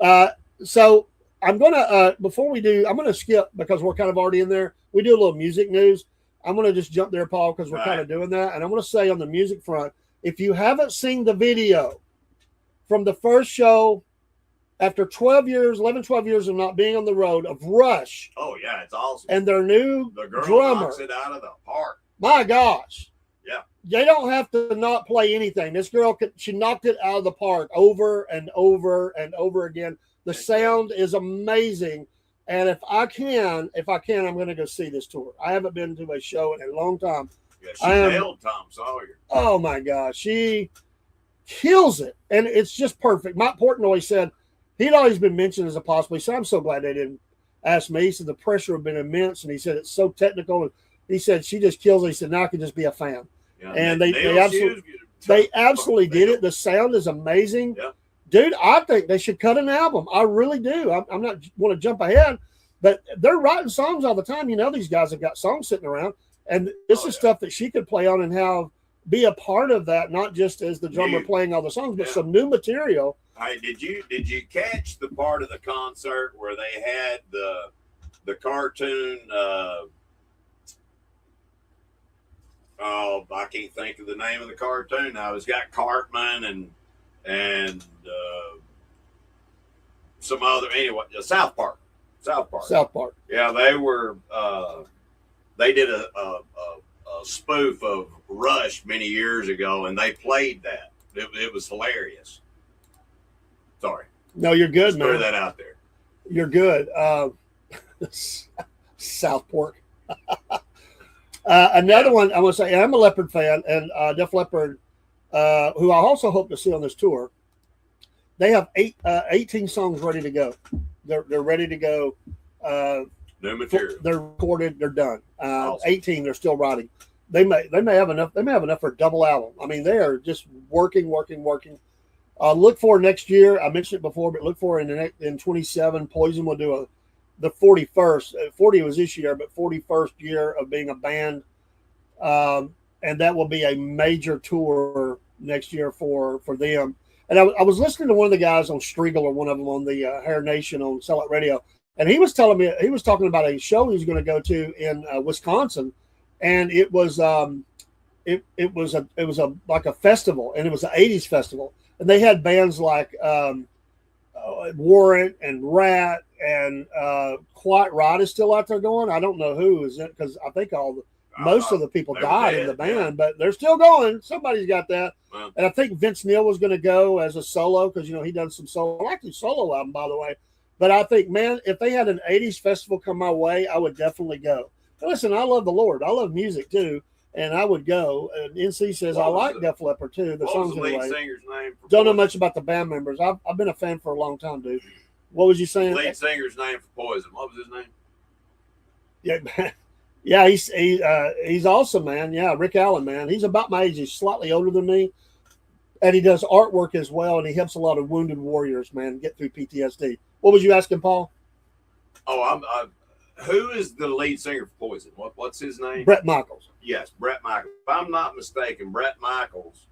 it. So I'm gonna before we do, I'm gonna skip because we're kind of already in there. We do a little music news. I'm gonna just jump there, Paul, because we're kind of doing that. And I'm gonna say on the music front, if you haven't seen the video from the first show after 12 years, 11, 12 years of not being on the road, of Rush.
Oh, yeah, it's awesome.
And their new
the girl
drummer.
knocks it out of the park.
My gosh.
Yeah.
They don't have to not play anything. This girl, she knocked it out of the park over and over and over again. The sound is amazing. And if I can, I'm going to go see this tour. I haven't been to a show in a long time.
Yeah, she nailed Tom Sawyer.
Oh, my gosh. She kills it. And it's just perfect. Mike Portnoy said he'd always been mentioned as a possible. He said, I'm so glad they didn't ask me. He said the pressure had been immense. And he said it's so technical. And he said she just kills it. He said, now I can just be a fan.
Yeah,
and they absolutely did it. The sound is amazing.
Yeah.
Dude, I think they should cut an album. I really do. I'm not want to jump ahead, but they're writing songs all the time. You know, these guys have got songs sitting around, and this is stuff that she could play on and be a part of that, not just as the drummer playing all the songs, but some new material.
Hey, did you catch the part of the concert where they had the cartoon? Oh, I can't think of the name of the cartoon now. It's got Cartman and some other, anyway, South Park. Yeah, they were. They did a spoof of Rush many years ago, and they played that. It was hilarious. Sorry.
No, you're good, man.
Throw that out there.
You're good. South Park. Another one I want to say, I'm a Leopard fan, and Def Leppard, who I also hope to see on this tour, they have 18 songs ready to go. They're ready to go.
New material.
They're recorded. They're done.
Awesome.
18. They're still writing. They may have enough. They may have enough for a double album. I mean, they are just working. Look for next year. I mentioned it before, but look for in 27. Poison will do the 41st. 40 was this year, but 41st year of being a band, and that will be a major tour next year for them. And I was listening to one of the guys on Striegel, or one of them on the Hair Nation on Sellout Radio, and he was telling me, he was talking about a show he was going to go to in Wisconsin, and it was like a festival, and it was an 80s festival, and they had bands like Warrant and Rat and Quiet Ride is still out there going. I don't know who is it, because I think most of the people died in the band, but they're still going. Somebody's got that.
Wow. And
I think Vince Neil was going to go as a solo, because he done some solo. I like the solo album, by the way. But I think, man, if they had an 80s festival come my way, I would definitely go. But listen, I love the Lord. I love music too, and I would go. And NC says I like Def Leppard too. The songs
what was the lead
anyway.
singer's name?
Don't know much about the band members. I've been a fan for a long time, dude. What was you saying?
Lead singer's name for Poison. What was his name?
Yeah, yeah, he's awesome, man. Yeah, Rick Allen, man. He's about my age. He's slightly older than me, and he does artwork as well. And he helps a lot of wounded warriors, man, get through PTSD. What was you asking, Paul?
Oh, who is the lead singer for Poison? What's his name?
Bret Michaels.
Yes, Bret Michaels. If I'm not mistaken, Bret Michaels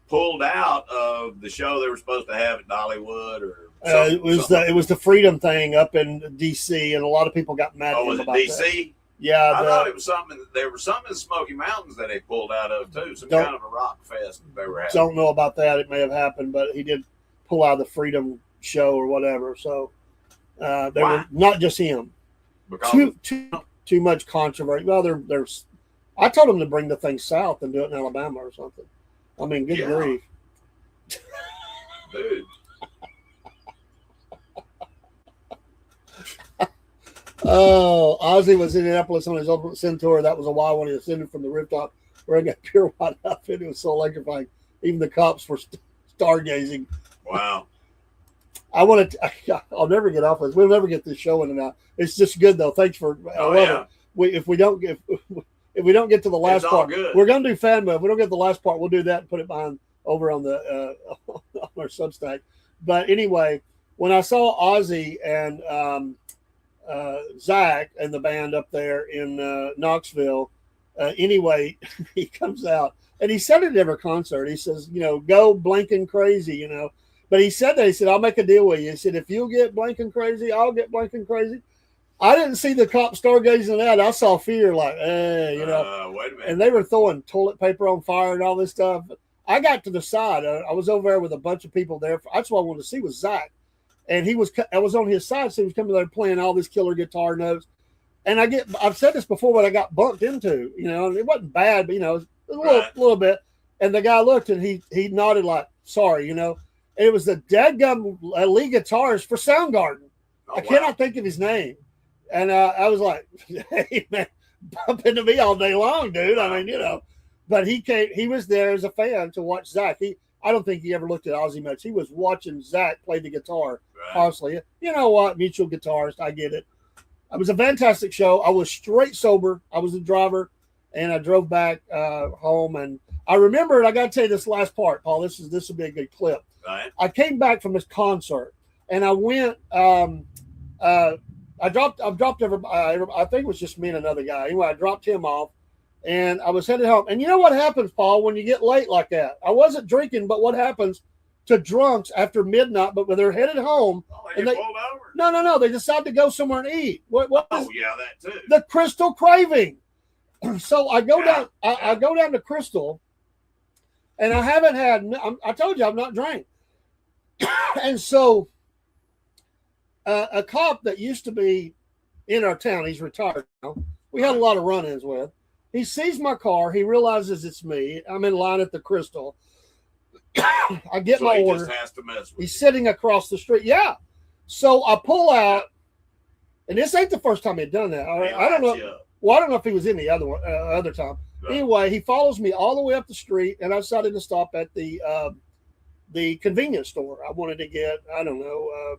pulled out of the show they were supposed to have at Dollywood, or
it was the Freedom thing up in DC, and a lot they got mad at him about that.
DC?
Yeah,
I thought it was something. There was something in the Smoky Mountains that they pulled out of too. Some kind of a rock fest that they were having.
Don't know about that. It may have happened, but he did pull out of the Freedom show or whatever. So they were not just him.
Because
too much controversy. Well, there's. I told him to bring the thing south and do it in Alabama or something. I mean, good grief,
dude.
Oh, Ozzy was in Indianapolis on his Ultimate Sin tour. That was a wild one. He ascended from the rooftop wearing a pure white outfit. It was so electrifying. Even the cops were stargazing.
Wow.
I'll never get off this. We'll never get this show in and out. It's just good though. Thanks for. I love it. If we don't get to the last part, we're gonna do fan mode. If we don't get to the last part, we'll do that and put it behind over on the on our Substack. But anyway, when I saw Ozzy and Zach and the band up there in Knoxville, anyway, he comes out and he said it at every concert. He says, go blanking crazy, But he said that. He said, I'll make a deal with you. He said, if you get blanking crazy, I'll get blanking crazy. I didn't see the cop stargazing that. I saw fear, like,
wait a minute.
And they were throwing toilet paper on fire and all this stuff. I got to the side. I was over there with a bunch of people there. That's what I wanted to see was Zach. And I was on his side, so he was coming there playing all these killer guitar notes. And I've said this before, what I got bumped into, and it wasn't bad, but, a little bit. And the guy looked and he nodded like, sorry, And it was the dadgum lead guitarist for Soundgarden. I cannot think of his name. And I was like, hey, man, bump into me all day long, dude. I mean, but he was there as a fan to watch Zach. I don't think he ever looked at Ozzy much. He was watching Zach play the guitar constantly. You know what? Mutual guitarist. I get it. It was a fantastic show. I was straight sober. I was the driver, and I drove back home. And I remember, I got to tell you this last part, Paul. This will be a good clip.
Right.
I came back from this concert, and I went. I dropped everybody. I think it was just me and another guy. Anyway, I dropped him off, and I was headed home. And you know what happens, Paul, when you get late like that? I wasn't drinking, but what happens to drunks after midnight? But when they're headed home,
and they pulled over.
No, they decide to go somewhere and eat. What
yeah, that too.
The Crystal craving. So I go down. I go down to Crystal, and I haven't had. I told you I've not drank, and so. A cop that used to be in our town, he's retired now. We had a lot of run-ins with. He sees my car. He realizes it's me. I'm in line at the Crystal. I get my order.
Just has to mess with
He's sitting across the street. Yeah. So I pull out, and this ain't the first time he'd done that. I don't know. Well, I don't know if he was in the other time. No. Anyway, he follows me all the way up the street, and I decided to stop at the convenience store. I wanted to get, I don't know,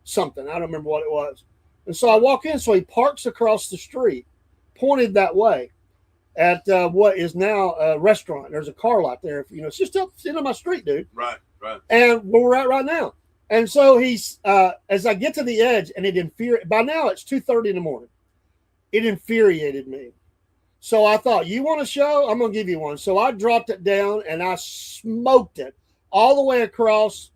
something. I don't remember what it was. And so I walk in. So he parks across the street, pointed that way at what is now a restaurant. There's a car lot there. It's just up the end of my street, dude.
Right.
And where we're at right now. And so he's, as I get to the edge, and by now it's 2:30 in the morning. It infuriated me. So I thought, you want a show? I'm going to give you one. So I dropped it down and I smoked it all the way across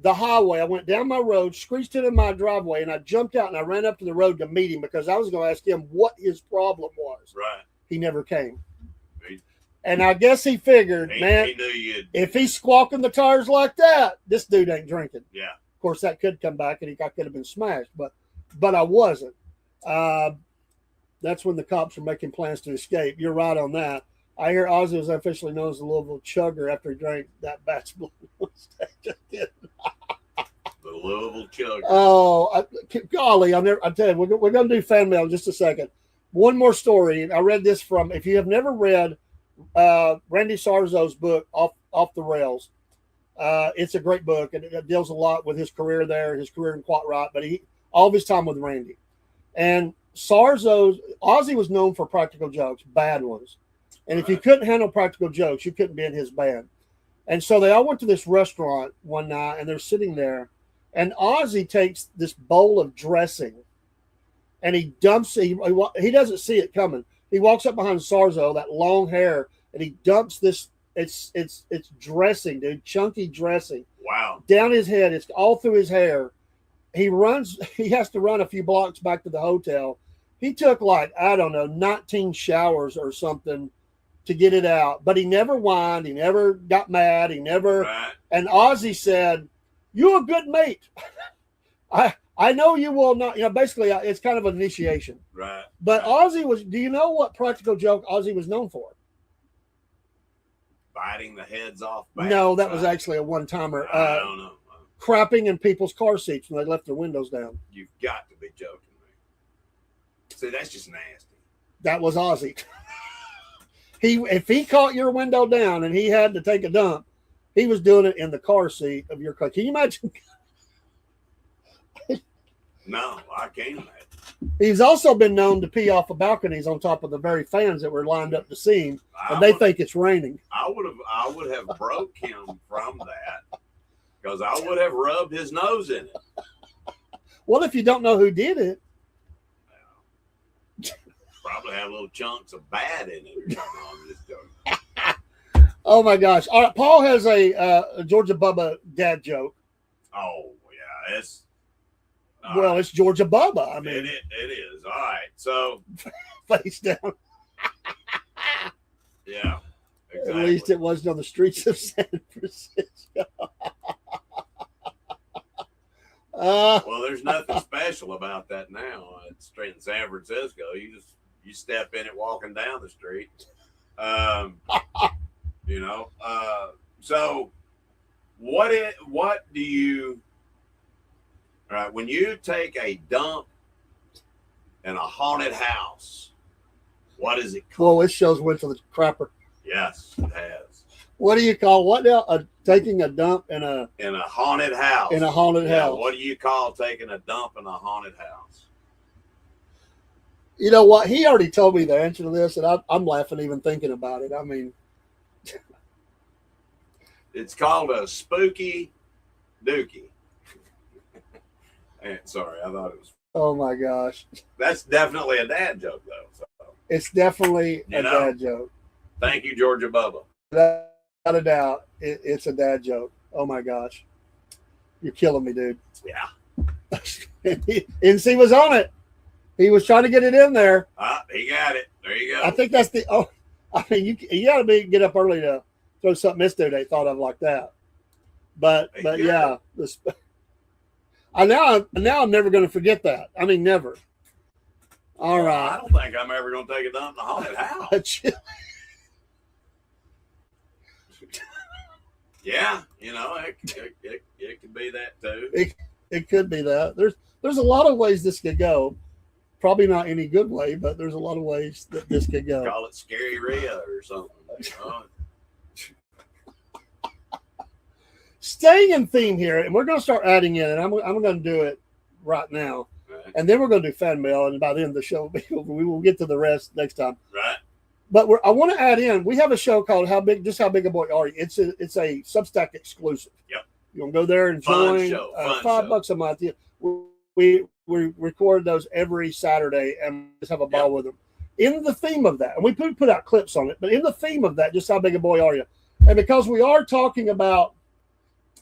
the highway. I went down my road, screeched into my driveway, and I jumped out and I ran up to the road to meet him because I was going to ask him what his problem was.
Right.
He never came. And I guess he figured, man, if he's squawking the tires like that, this dude ain't drinking.
Yeah.
Of course, that could come back and I could have been smashed, but I wasn't. That's when the cops were making plans to escape. You're right on that. I hear Ozzy was officially known as the Louisville Chugger after he drank that batch of blood.
The Louisville Chugger.
Oh, golly! I tell you, we're going to do fan mail in just a second. One more story. I read this from. If you have never read Randy Sarzo's book Off the Rails, it's a great book and it deals a lot with his career there, his career in Quat Rock, but all of his time with Randy. And Ozzy was known for practical jokes, bad ones. And if you couldn't handle practical jokes, you couldn't be in his band. And so they all went to this restaurant one night, and they're sitting there, and Ozzy takes this bowl of dressing, and he dumps it. He doesn't see it coming. He walks up behind Sarzo, that long hair, and he dumps this. It's dressing, dude, chunky dressing.
Wow.
Down his head. It's all through his hair. He has to run a few blocks back to the hotel. He took 19 showers or something to get it out, but he never whined. He never got mad. He never.
Right.
And Ozzy said, "You're a good mate. I know you will not." Basically, it's kind of an initiation.
Right.
But Ozzy was. Do you know what practical joke Ozzy was known for?
Biting the heads off.
No, that was actually a one-timer.
I don't know.
Crapping in people's car seats when they left their windows down.
You've got to be joking me. See, that's just nasty.
That was Ozzy. If he caught your window down and he had to take a dump, he was doing it in the car seat of your car. Can you imagine?
No, I can't imagine.
He's also been known to pee off of balconies on top of the very fans that were lined up to see him, and they think it's raining.
I would have broke him from that because I would have rubbed his nose in it.
Well, if you don't know who did it,
probably have little chunks of bad in it or something. I'm just joking.
Oh my gosh! All right, Paul has a Georgia Bubba dad joke.
Oh yeah, it's
Georgia Bubba. I mean,
it is. All right, so
face down.
Yeah, exactly.
At least it wasn't on the streets of San Francisco.
Well, there's nothing special about that now. It's straight in San Francisco. You step in it walking down the street. You know. So what do you? All right, when you take a dump in a haunted house, what is it called?
Well, this show's went to the crapper.
Yes, it has.
What do you call what now? Taking a dump in a
haunted house.
In a haunted house.
What do you call taking a dump in a haunted house?
You know what? He already told me the answer to this, and I'm laughing even thinking about it. I mean,
it's called a spooky dookie. Sorry, I thought it was.
oh my gosh,
That's definitely a dad joke, though. So,
it's definitely a dad joke.
Thank you, Georgia Bubba.
Without a doubt, it's a dad joke. Oh my gosh, you're killing me, dude.
Yeah.
And he was on it. He was trying to get it in there.
He got it. There you go.
I think that's the. Oh, I mean, you got to get up early to throw something this dude ain't thought of like that. But yeah, I'm never going to forget that. I mean, never. All right.
I don't think I'm ever going to take a dump in a haunted house. Yeah, you know, it could be that too.
It could be that. There's a lot of ways this could go. Probably not any good way, but there's a lot of ways that this could go.
Call it Scary Rhea or something. You know?
Staying in theme here, and we're going to start adding in, and I'm going to do it right now.
Right.
And then we're going to do fan mail, and by the end of the show, we will get to the rest next time.
Right.
But I want to add in, we have a show called How Big a Boy Are You? It's a Substack exclusive.
Yep.
You want to go there and
Fun
join.
show.
$5 a month. We record those every Saturday and just have a ball with them. In the theme of that, and we put out clips on it, but in the theme of that, just how big a boy are you? And because we are talking about,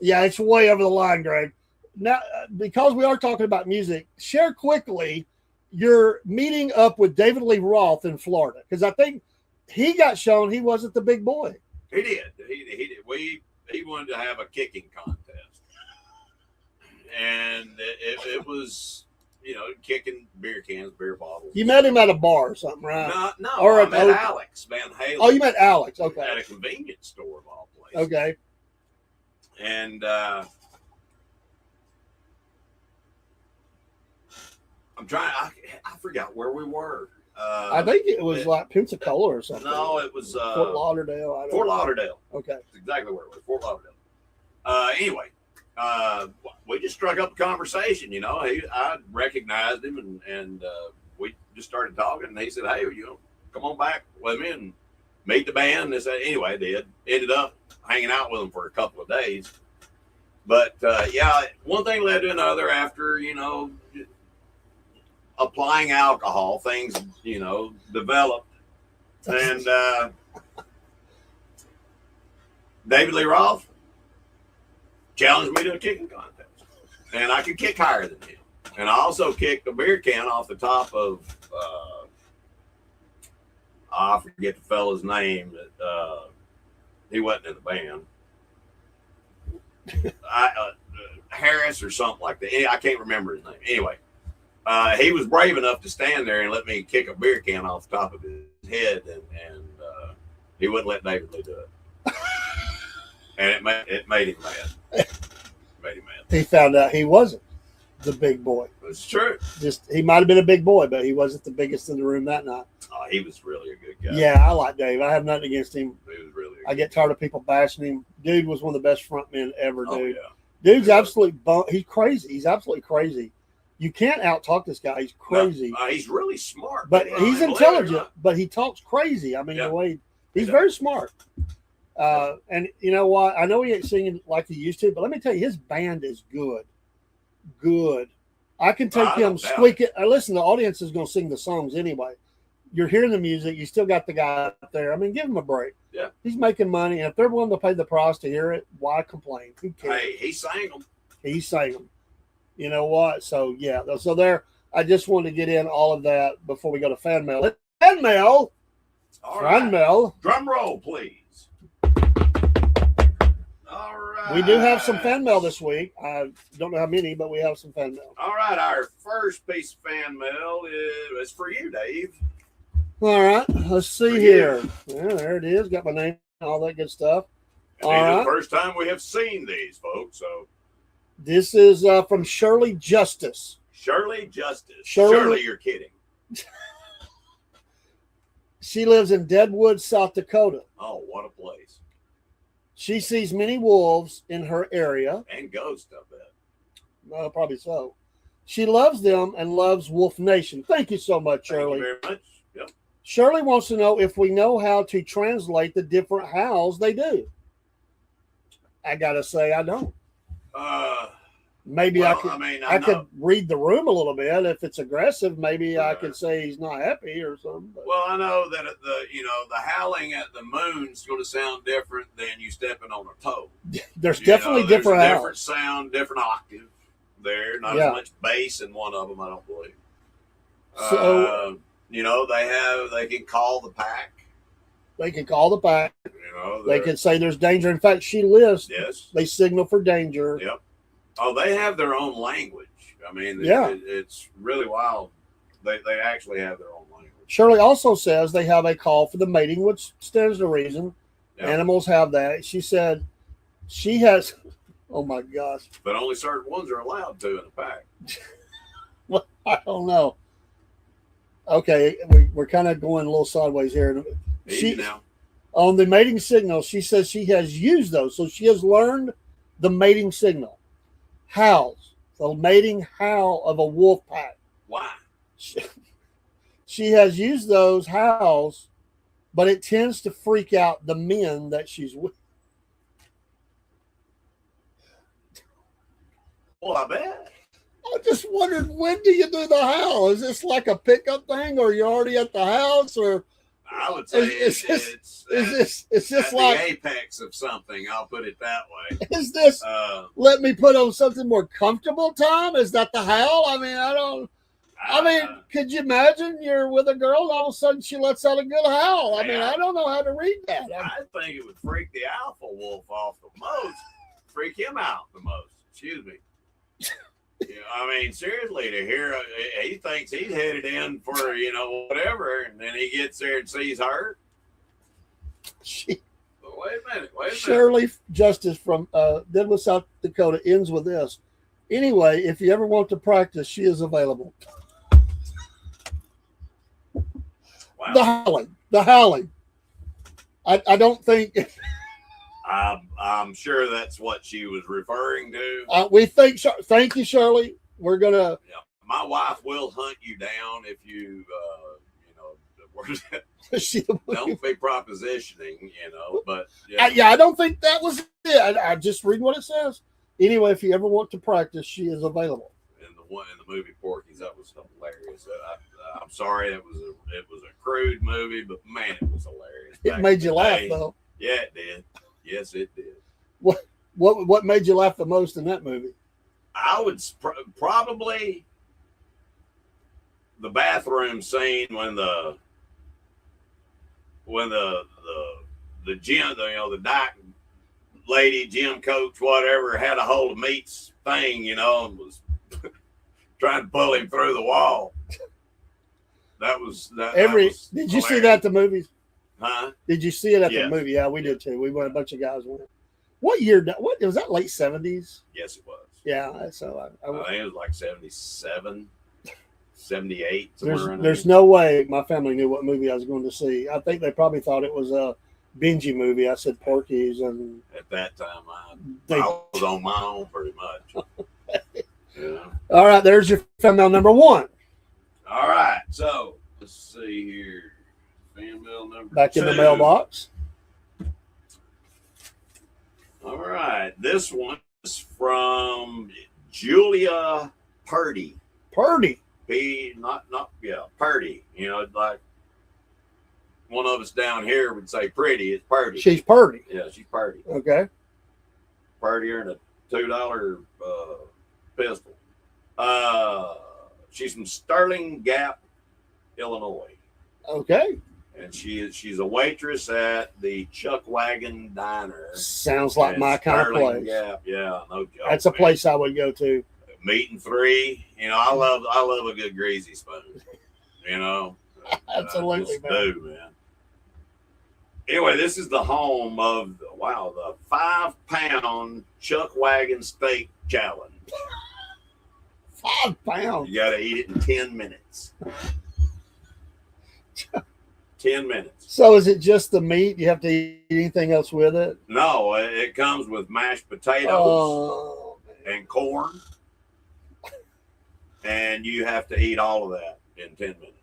it's way over the line, Greg. Now, because we are talking about music, share quickly your meeting up with David Lee Roth in Florida, because I think he got shown he wasn't the big boy.
He did. He did. He wanted to have a kicking contest, and it was, you know, kicking beer cans, beer bottles.
You met him at a bar or something, right?
No.
Or
I met Alex Van Halen.
Oh, you met Alex. Okay.
At a convenience store of all places.
Okay.
And I'm trying. I forgot where we were.
I think it was like Pensacola or something.
No, it was
Fort Lauderdale.
Fort Lauderdale.
Okay.
That's exactly where it was. Fort Lauderdale. Anyway, we just struck up a conversation. You know, I recognized him, and we just started talking. And he said, "Hey, you know, come on back with me and meet the band." And they said, anyway, they ended up hanging out with him for a couple of days. But one thing led to another. After, you know, applying alcohol, things, you know, developed. And David Lee Roth challenged me to a kicking contest. And I could kick higher than him. And I also kicked a beer can off the top of, I forget the fella's name. He wasn't in the band. Harris or something like that. I can't remember his name. Anyway. He was brave enough to stand there and let me kick a beer can off the top of his head, and he wouldn't let David Lee do it. And it made him mad.
He found out he wasn't the big boy.
It's true.
Just he might have been a big boy, but he wasn't the biggest in the room that night.
He was really a good guy.
Yeah, I like Dave. I have nothing against him.
He was really.
I get tired of people bashing him. Dude was one of the best front men ever, dude.
Oh, yeah.
Dude's absolutely he's crazy. He's absolutely crazy. You can't out-talk this guy. He's crazy.
No, he's really smart.
But he's intelligent, but he talks crazy. I mean, the way he's very smart. And you know what? I know he ain't singing like he used to, but let me tell you, his band is good. Good. I can take him squeaking. Listen, the audience is going to sing the songs anyway. You're hearing the music. You still got the guy up there. I mean, give him a break.
Yeah.
He's making money. And if they're willing to pay the price to hear it, why complain? Who cares?
Hey, he sang them.
He sang them. You know what? So, yeah. So there, I just wanted to get in all of that before we go to fan mail. Fan mail.
All right.
Fan mail.
Drum roll, please. All right.
We do have some fan mail this week. I don't know how many, but we have some fan mail.
All right. Our first piece of fan mail is for you, Dave.
All right. Let's see here. Yeah, there it is. Got my name, all that good stuff.
And these are the first time we have seen these, folks. So
this is from Shirley Justice.
Shirley Justice.
Shirley-
Surely you're kidding.
She lives in Deadwood, South Dakota.
Oh, what a place.
She sees many wolves in her area.
And ghosts, I bet.
Probably so. She loves them and loves Wolf Nation. Thank you so much, Shirley.
Thank you very much. Yep.
Shirley wants to know if we know how to translate the different howls they do. I gotta say, I don't. Maybe
well,
I could read the room a little bit. If it's aggressive, maybe I could say he's not happy or something. But.
Well, I know that the howling at the moon's going to sound different than you stepping on a toe.
There's definitely different howls.
Different sound, different octave there. Not as much bass in one of them, I don't believe.
So
they can call the pack.
They can call the pack. They can say there's danger. In fact, she lists.
Yes.
They signal for danger.
Yep. Oh, they have their own language. I mean, it's really wild. They actually have their own language.
Shirley also says they have a call for the mating, which stands to reason. Yep. Animals have that. She said she has. Oh my gosh!
But only certain ones are allowed to in a pack.
Well, I don't know. Okay, we're kind of going a little sideways here. On the mating signal, she says she has used those, so she has learned the mating signal. Howls, the mating howl of a wolf pack.
Why?
She has used those howls, but it tends to freak out the men that she's with.
Well, I bet.
I just wondered, when do you do the howl? Is this like a pickup thing, or you're already at the house, or?
I would say it's
like
the apex of something. I'll put it that way.
Is this let me put on something more comfortable time? Is that the howl? I mean, could you imagine you're with a girl and all of a sudden she lets out a good howl? I mean, I don't know how to read that.
I think it would freak the alpha wolf off the most. Freak him out the most. Excuse me. I mean, seriously, to hear he thinks he's headed in for whatever, and then he gets there and sees her. Wait a minute.
Shirley Justice from Deadwood, South Dakota ends with this. Anyway, if you ever want to practice, she is available.
Wow.
The howling. I don't think.
I'm sure that's what she was referring to.
We think. Thank you, Shirley. We're gonna.
Yeah, my wife will hunt you down if you, don't be propositioning, But
I don't think that was it. I just read what it says. Anyway, if you ever want to practice, she is available.
In the movie Porky's, that was hilarious. I'm sorry, it was a crude movie, but man, it was hilarious.
It made you laugh, though.
Yeah, it did. Yes, it did.
What made you laugh the most in that movie?
I would probably the bathroom scene when the gym, the doc lady, gym coach, whatever, had a hold of Meat's thing, and was trying to pull him through the wall. That was that.
Did you see that at the movies?
Huh?
Did you see it at the movie? Yeah, we did too. We went, a bunch of guys went. What year? What was that? Late 70s?
Yes, it was.
Yeah, so
I think it was like 77, 78.
There's no way my family knew what movie I was going to see. I think they probably thought it was a Benji movie. I said Porky's, and
at that time I was on my own pretty much. Yeah.
All right, there's your fan mail number one.
All right, so let's see here. Fan mail number
back
2.
In the mailbox.
All right, this one is from Julia Purdy.
Purdy.
Purdy. Like one of us down here would say pretty. It's Purdy.
She's Purdy.
Yeah, she's Purdy.
Okay.
Purdy earned a $2 pistol. She's from Sterling Gap, Illinois.
Okay.
and she's a waitress at the Chuck Wagon Diner.
Sounds like
in
my kind of
Sterling
place.
Gap. Yeah, no joke.
That's a
man.
place I would go to.
Meat and three. You know, I love a good greasy spoon. You know,
Absolutely,
I just do, man. Anyway, this is the home of the 5-pound Chuck Wagon Steak Challenge.
5 pounds.
You got to eat it in 10 minutes. 10 minutes.
So is it just the meat? You have to eat anything else with it?
No, it comes with mashed potatoes
Oh,
and corn, and you have to eat all of that in 10 minutes.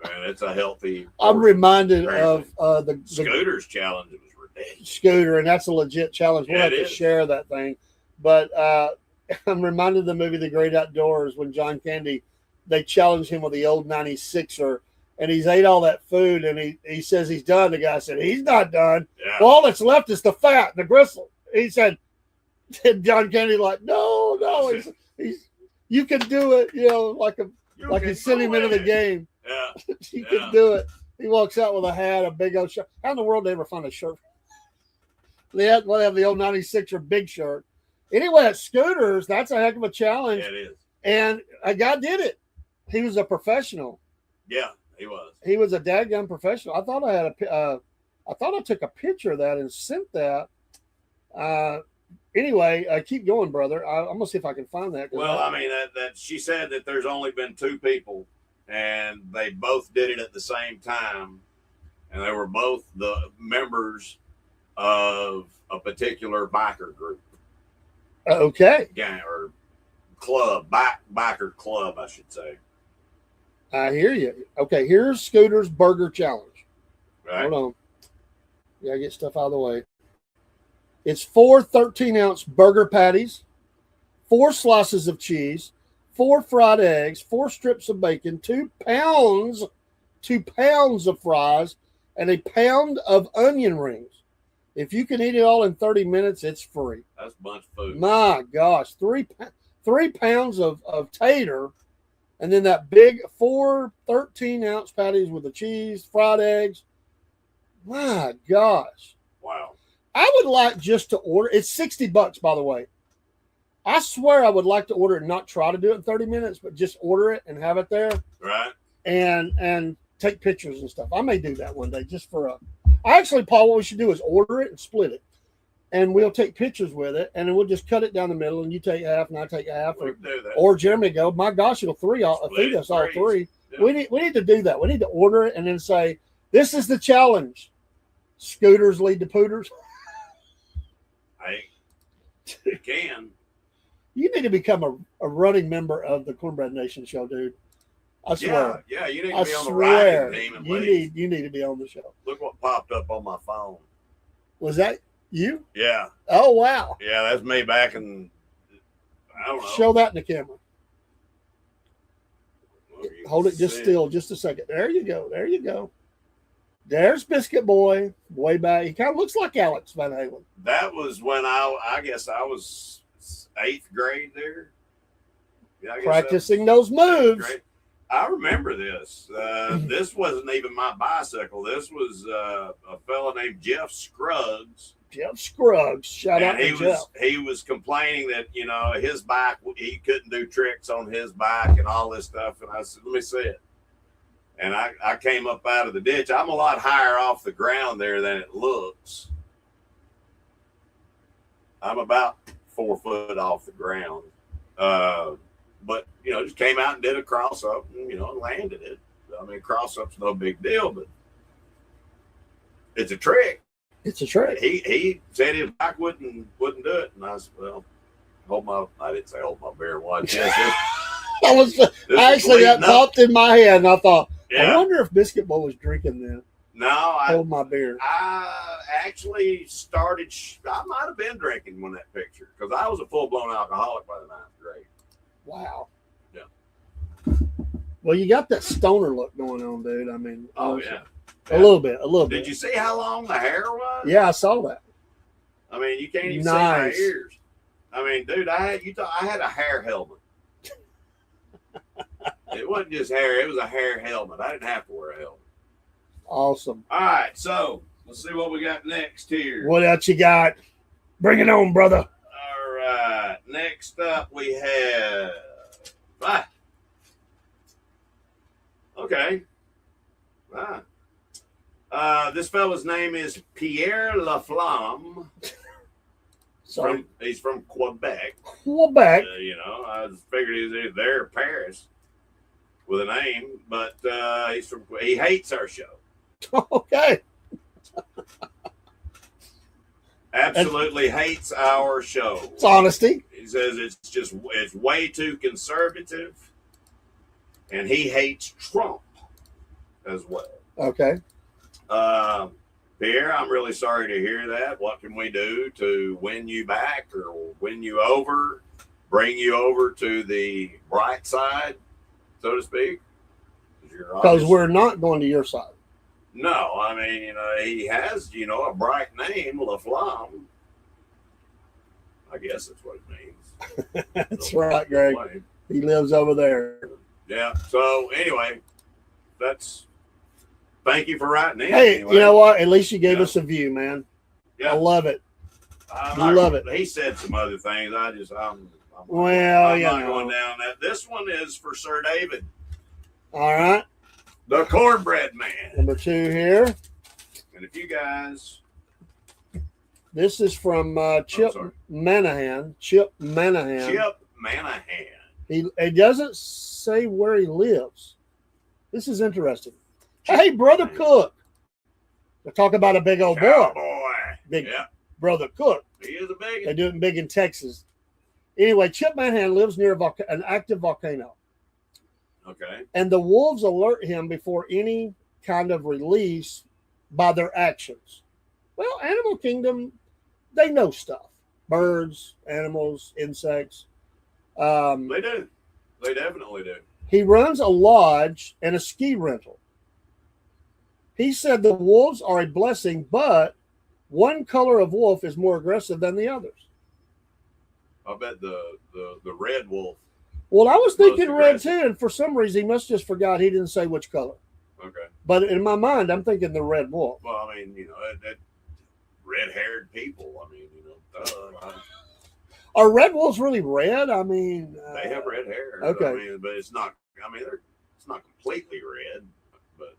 And it's a healthy.
I'm reminded
apparently.
of the
Scooter's challenge. It was ridiculous.
Scooter, and that's a legit challenge. We'll
Yeah,
have
it
to
is.
share that thing. But I'm reminded of the movie The Great Outdoors when John Candy, they challenged him with the old 96er, and he's ate all that food, and he says he's done. The guy said, he's not done.
Yeah.
Well, all that's left is the fat, the gristle. He said, John Candy like, no, he's you can do it, you know, like he sent him into the game.
Yeah.
You can do it. He walks out with a hat, a big old shirt. How in the world did they ever find a shirt? They have the old 96 or big shirt. Anyway, at Scooters, that's a heck of a challenge.
Yeah, it is.
And a guy did it. He was a professional.
Yeah, he was.
He was a dadgum professional. I thought I took a picture of that and sent that. Anyway, keep going, brother. I'm gonna see if I can find that.
Well, I mean that she said that there's only been 2 people, and they both did it at the same time, and they were both the members of a particular biker group,
Okay,
gang or club, biker club, I should say.
I hear you. Okay, here's Scooter's Burger Challenge.
Right?
Hold on. Yeah, get stuff out of the way. It's 4 13-ounce burger patties, 4 slices of cheese, 4 fried eggs, 4 strips of bacon, 2 pounds of fries, and a pound of onion rings. If you can eat it all in 30 minutes, it's free.
That's a bunch of food.
My gosh, 3 pounds of tater, and then that big 4 13-ounce patties with the cheese, fried eggs. My gosh.
Wow.
I would like just to order. It's $60, by the way. I swear I would like to order it and not try to do it in 30 minutes, but just order it and have it there
Right?
and take pictures and stuff. I may do that one day just for actually, Paul, what we should do is order it and split it. And we'll take pictures with it, and then we'll just cut it down the middle, and you take half and I take half.
We can do that.
Or Jeremy go, my gosh, it'll feed us all 3.
Yeah.
We need to do that. We need to order it and then say, this is the challenge. Scooters lead to pooters.
Hey, you can.
You need to become a running member of the Cornbread Nation show, dude. I swear.
Yeah, you need to
I
be on the
swear.
riding team. And
You need to be on the show.
Look what popped up on my phone.
Was that you?
Yeah,
Oh, wow.
yeah, that's me back in. I don't know.
Show that in the camera.
Well, you
Hold it
can
just
see
still, just a second. There you go. There you go. There's Biscuit Boy, way back. He kind of looks like Alex Van Halen.
That was when I guess I was 8th grade there. Yeah, I guess
Practicing those
that was 8th
moves.
grade. I remember this. This wasn't even my bicycle. This was a fella named Jeff Scruggs.
Jeff Scruggs. Shout out
And
to Jeff.
he was complaining that, you know, his bike, he couldn't do tricks on his bike and all this stuff. And I said, let me see it. And I came up out of the ditch. I'm a lot higher off the ground there than it looks. I'm about 4 foot off the ground. But, you know, just came out and did a cross up and, you know, landed it. I mean, cross up's no big deal, but it's a trick.
It's a trick.
He said his bike wouldn't do it. And I said, well, I didn't say hold my beer and watch this.
That was actually that popped in my head, and I thought, I
Yeah.
wonder if Biscuit Boy was drinking then.
No,
Hold my beer.
I actually started. I might have been drinking when that picture, because I was a full blown alcoholic by the 9th grade.
Wow.
Yeah.
Well, you got that stoner look going on, dude. I mean,
Oh yeah.
a little bit.
Did you see how long the hair was?
Yeah, I saw that.
I mean, you can't even
Nice.
see my ears. I mean, dude, I had a hair helmet. It wasn't just hair; it was a hair helmet. I didn't have to wear a helmet.
Awesome.
All right, so let's see what we got next here.
What else you got? Bring it on, brother.
All right, next up we have. Okay. This fella's name is Pierre Laflamme.
Sorry.
He's from Quebec.
Quebec.
I just figured he was either there or Paris with a name, but he hates our show.
Okay.
Absolutely hates our show.
It's honesty.
He says it's way too conservative, and he hates Trump as well.
Okay.
Pierre, I'm really sorry to hear that. What can we do to win you back or win you over, bring you over to the bright side, so to speak?
Because we're not going to your side.
No, I mean, he has, a bright name, Laflamme. I guess that's what it means.
That's right, Greg.
Flame.
He lives over there.
Yeah. So anyway, thank you for writing in.
Hey,
anyway.
you know what? At least you gave us a view, man.
Yeah.
I love it.
I
love it.
He said some other things. I'm not going down that. This one is for Sir David.
All right.
The Cornbread Man.
Number 2 here.
And if you guys.
This is from Chip Manahan. Chip Manahan.
Chip Manahan.
He doesn't say where he lives. This is interesting. Hey, Brother Cook. They talk about a big old boy. Big Brother Cook.
He is a big one.
They do it big in Texas. Anyway, Chip Manahan lives near an active volcano.
Okay.
And the wolves alert him before any kind of release by their actions. Well, Animal Kingdom, they know stuff. Birds, animals, insects.
They do. They definitely do.
He runs a lodge and a ski rental. He said the wolves are a blessing, but one color of wolf is more aggressive than the others.
I bet the red wolf.
Well, I was thinking red too, and for some reason he must just forgot he didn't say which color.
Okay.
But in my mind, I'm thinking the red wolf.
Well, I mean, that red-haired people. I mean,
Are red wolves really red? I mean,
they have red hair.
Okay.
I mean, but it's not. I mean, it's not completely red, but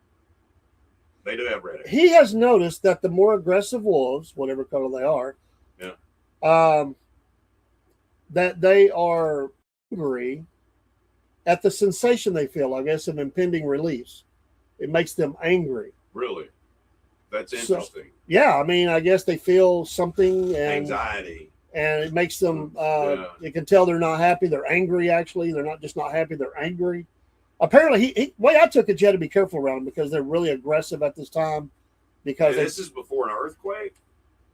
they do have red hair.
He has noticed that the more aggressive wolves, whatever color they are, that they are angry at the sensation they feel, I guess, of impending release. It makes them angry.
Really? That's interesting.
Yeah, I mean, I guess they feel something and
anxiety.
And it makes them, you can tell they're not happy. They're angry, actually. They're not just not happy, they're angry. Apparently, way I took it, you had to be careful around them because they're really aggressive at this time. Because
this is before an earthquake?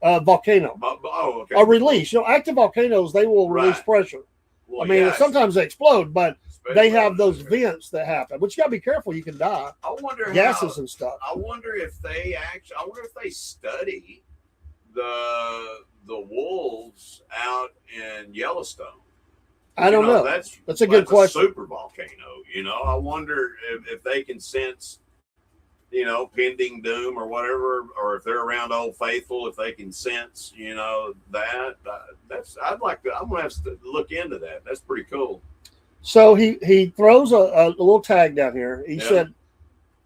Volcano.
Oh, okay.
A release. Active volcanoes, they will release pressure.
Well,
I mean, sometimes they explode, but they have those vents that happen. But you got to be careful. You can die.
I wonder
gases and stuff.
I wonder if they study the wolves out in Yellowstone.
I don't know. That's a good question.
Super volcano. I wonder if they can sense, pending doom or whatever, or if they're around Old Faithful, if they can sense, that. I'm gonna have to look into that. That's pretty cool. So
he throws a little tag down here. He said,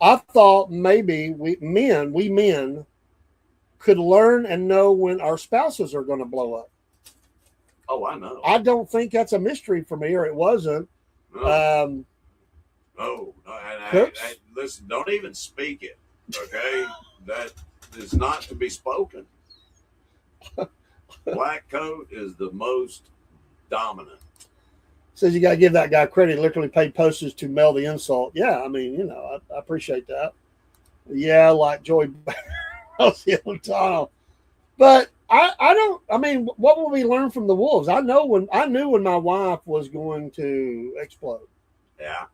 "I thought maybe we men could learn and know when our spouses are going to blow up."
Oh, I know.
I don't think that's a mystery for me, or it wasn't.
No. Listen, don't even speak it, okay? That is not to be spoken. Black coat is the most dominant.
Says you got to give that guy credit. He literally paid postage to mail the insult. Yeah, I mean, I appreciate that. Yeah, like Joy O'Donnell. But I don't. I mean, what will we learn from the wolves? I knew when my wife was going to explode.
Yeah.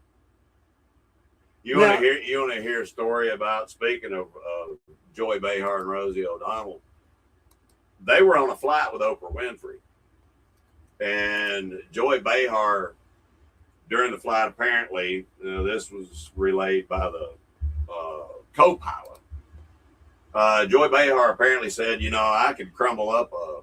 You want to hear a story about, speaking of Joy Behar and Rosie O'Donnell? They were on a flight with Oprah Winfrey, and Joy Behar during the flight, apparently, this was relayed by the co-pilot. Joy Behar apparently said, I could crumble up a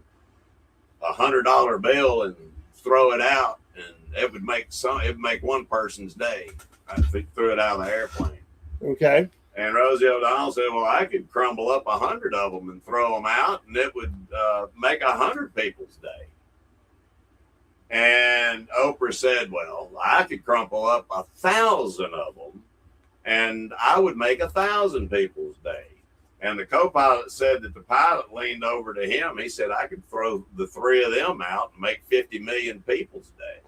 $100 bill and throw it out, and it would make one person's day. I threw it out of the airplane.
Okay.
And Rosie O'Donnell said, well, I could crumble up 100 of them and throw them out, and it would make 100 people's day. And Oprah said, well, I could crumple up 1,000 of them, and I would make 1,000 people's day. And the co-pilot said that the pilot leaned over to him. He said, I could throw the three of them out and make 50 million people's day.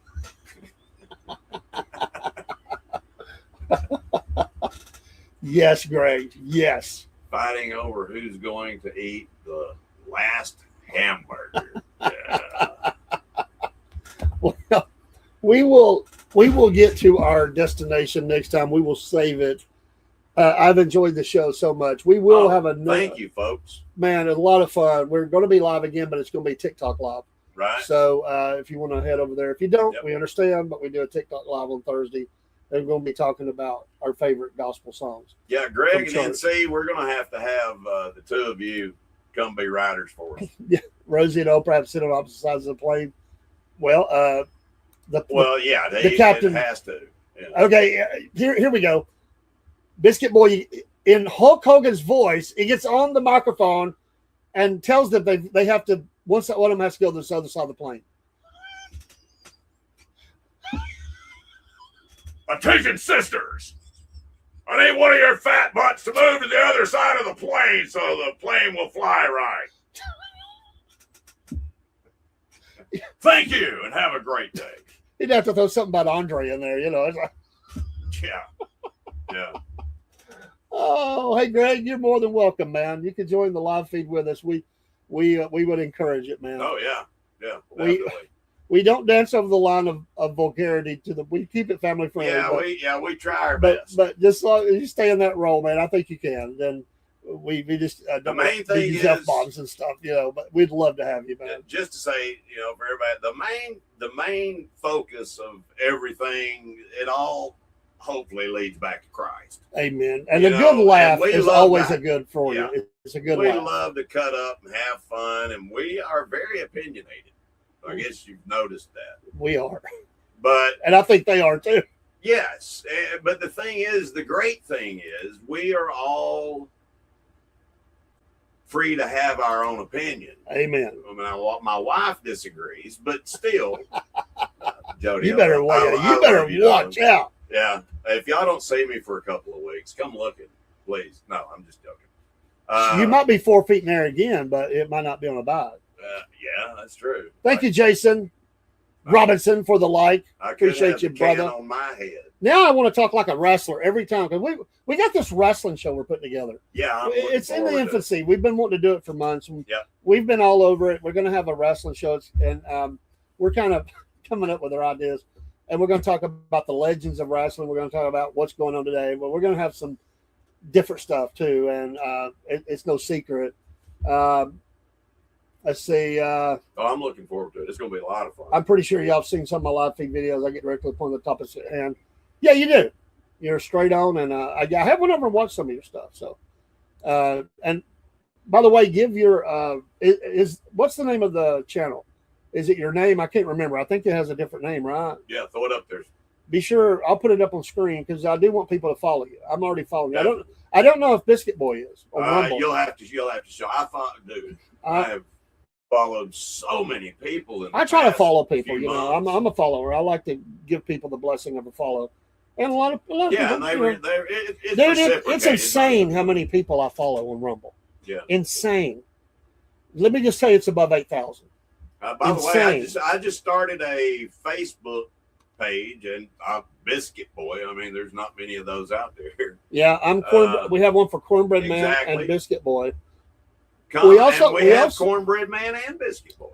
Yes, Greg. Yes.
Fighting over who's going to eat the last hamburger. Yeah.
Well, we will get to our destination next time. We will save it. I've enjoyed the show so much. We will have
thank you, folks.
Man, it's a lot of fun. We're going to be live again, but it's going to be TikTok live.
Right.
So if you want to head over there, if you don't, we understand, but we do a TikTok live on Thursday. And we're going to be talking about our favorite gospel songs.
Yeah, Greg and NC, we're going to have the two of you come be writers for us.
Yeah, Rosie and Oprah have to sit on opposite sides of the plane. Well,
the
captain
has to. Yeah.
Okay, here we go. Biscuit Boy, in Hulk Hogan's voice, he gets on the microphone and tells them they have to, one of them has to go to the other side of the plane.
Attention, sisters. I need one of your fat butts to move to the other side of the plane so the plane will fly right. Thank you, and have a great day.
You'd have to throw something about Andre in there, It's like,
yeah.
Oh, hey, Greg, you're more than welcome, man. You can join the live feed with us. We would encourage it, man.
Oh, yeah. Definitely.
We don't dance over the line of vulgarity we keep it family friendly.
We try our best.
But just like you stay in that role, man, I think you can. Then we just
the main thing is
F-bombs and stuff, but we'd love to have you, man.
Just to say, for everybody, the main focus of everything, it all hopefully leads back to Christ.
Amen. And a good laugh is always a good for you. It's a good laugh.
We love to cut up and have fun, and we are very opinionated. I guess you've noticed that.
We are.
And
I think they are too.
Yes. But the great thing is we are all free to have our own opinion.
Amen.
I mean, my wife disagrees, but still, Jody,
you better watch out.
Yeah. If y'all don't see me for a couple of weeks, come looking, please. No, I'm just joking.
You might be 4 feet in there again, but it might not be on a bite.
Yeah, that's true.
Thank you, Jason Robinson, for the like.
I
appreciate you, brother.
On my head.
Now I want to talk like a wrestler every time because we got this wrestling show we're putting together.
Yeah,
it's in the infancy. We've been wanting to do it for months.
Yeah,
we've been all over it. We're going to have a wrestling show, and we're kind of coming up with our ideas. And we're going to talk about the legends of wrestling. We're going to talk about what's going on today, but we're going to have some different stuff too. And it's no secret. Let's see.
I'm looking forward to it. It's going to be a lot of fun.
I'm pretty sure y'all have seen some of my live feed videos. I get directly upon the top of the hand. Yeah, you do. You're straight on. And I have went over and watched some of your stuff. So, and by the way, give your, what's the name of the channel? Is it your name? I can't remember. I think it has a different name, right?
Yeah, throw it up there.
Be sure I'll put it up on screen because I do want people to follow you. I'm already following you. I don't know if Biscuit Boy is.
You'll have to show. I have followed so many people.
I try to follow people. I'm a follower. I like to give people the blessing of a follow. And a lot of people. It's insane how many people I follow on Rumble.
Yeah,
insane. Let me just say it's above 8,000.
By the way, I just started a Facebook page, and Biscuit Boy. I mean, there's not many of those out there.
Yeah, we have one for Cornbread Man and Biscuit Boy.
We have Cornbread Man and Biscuit Boy.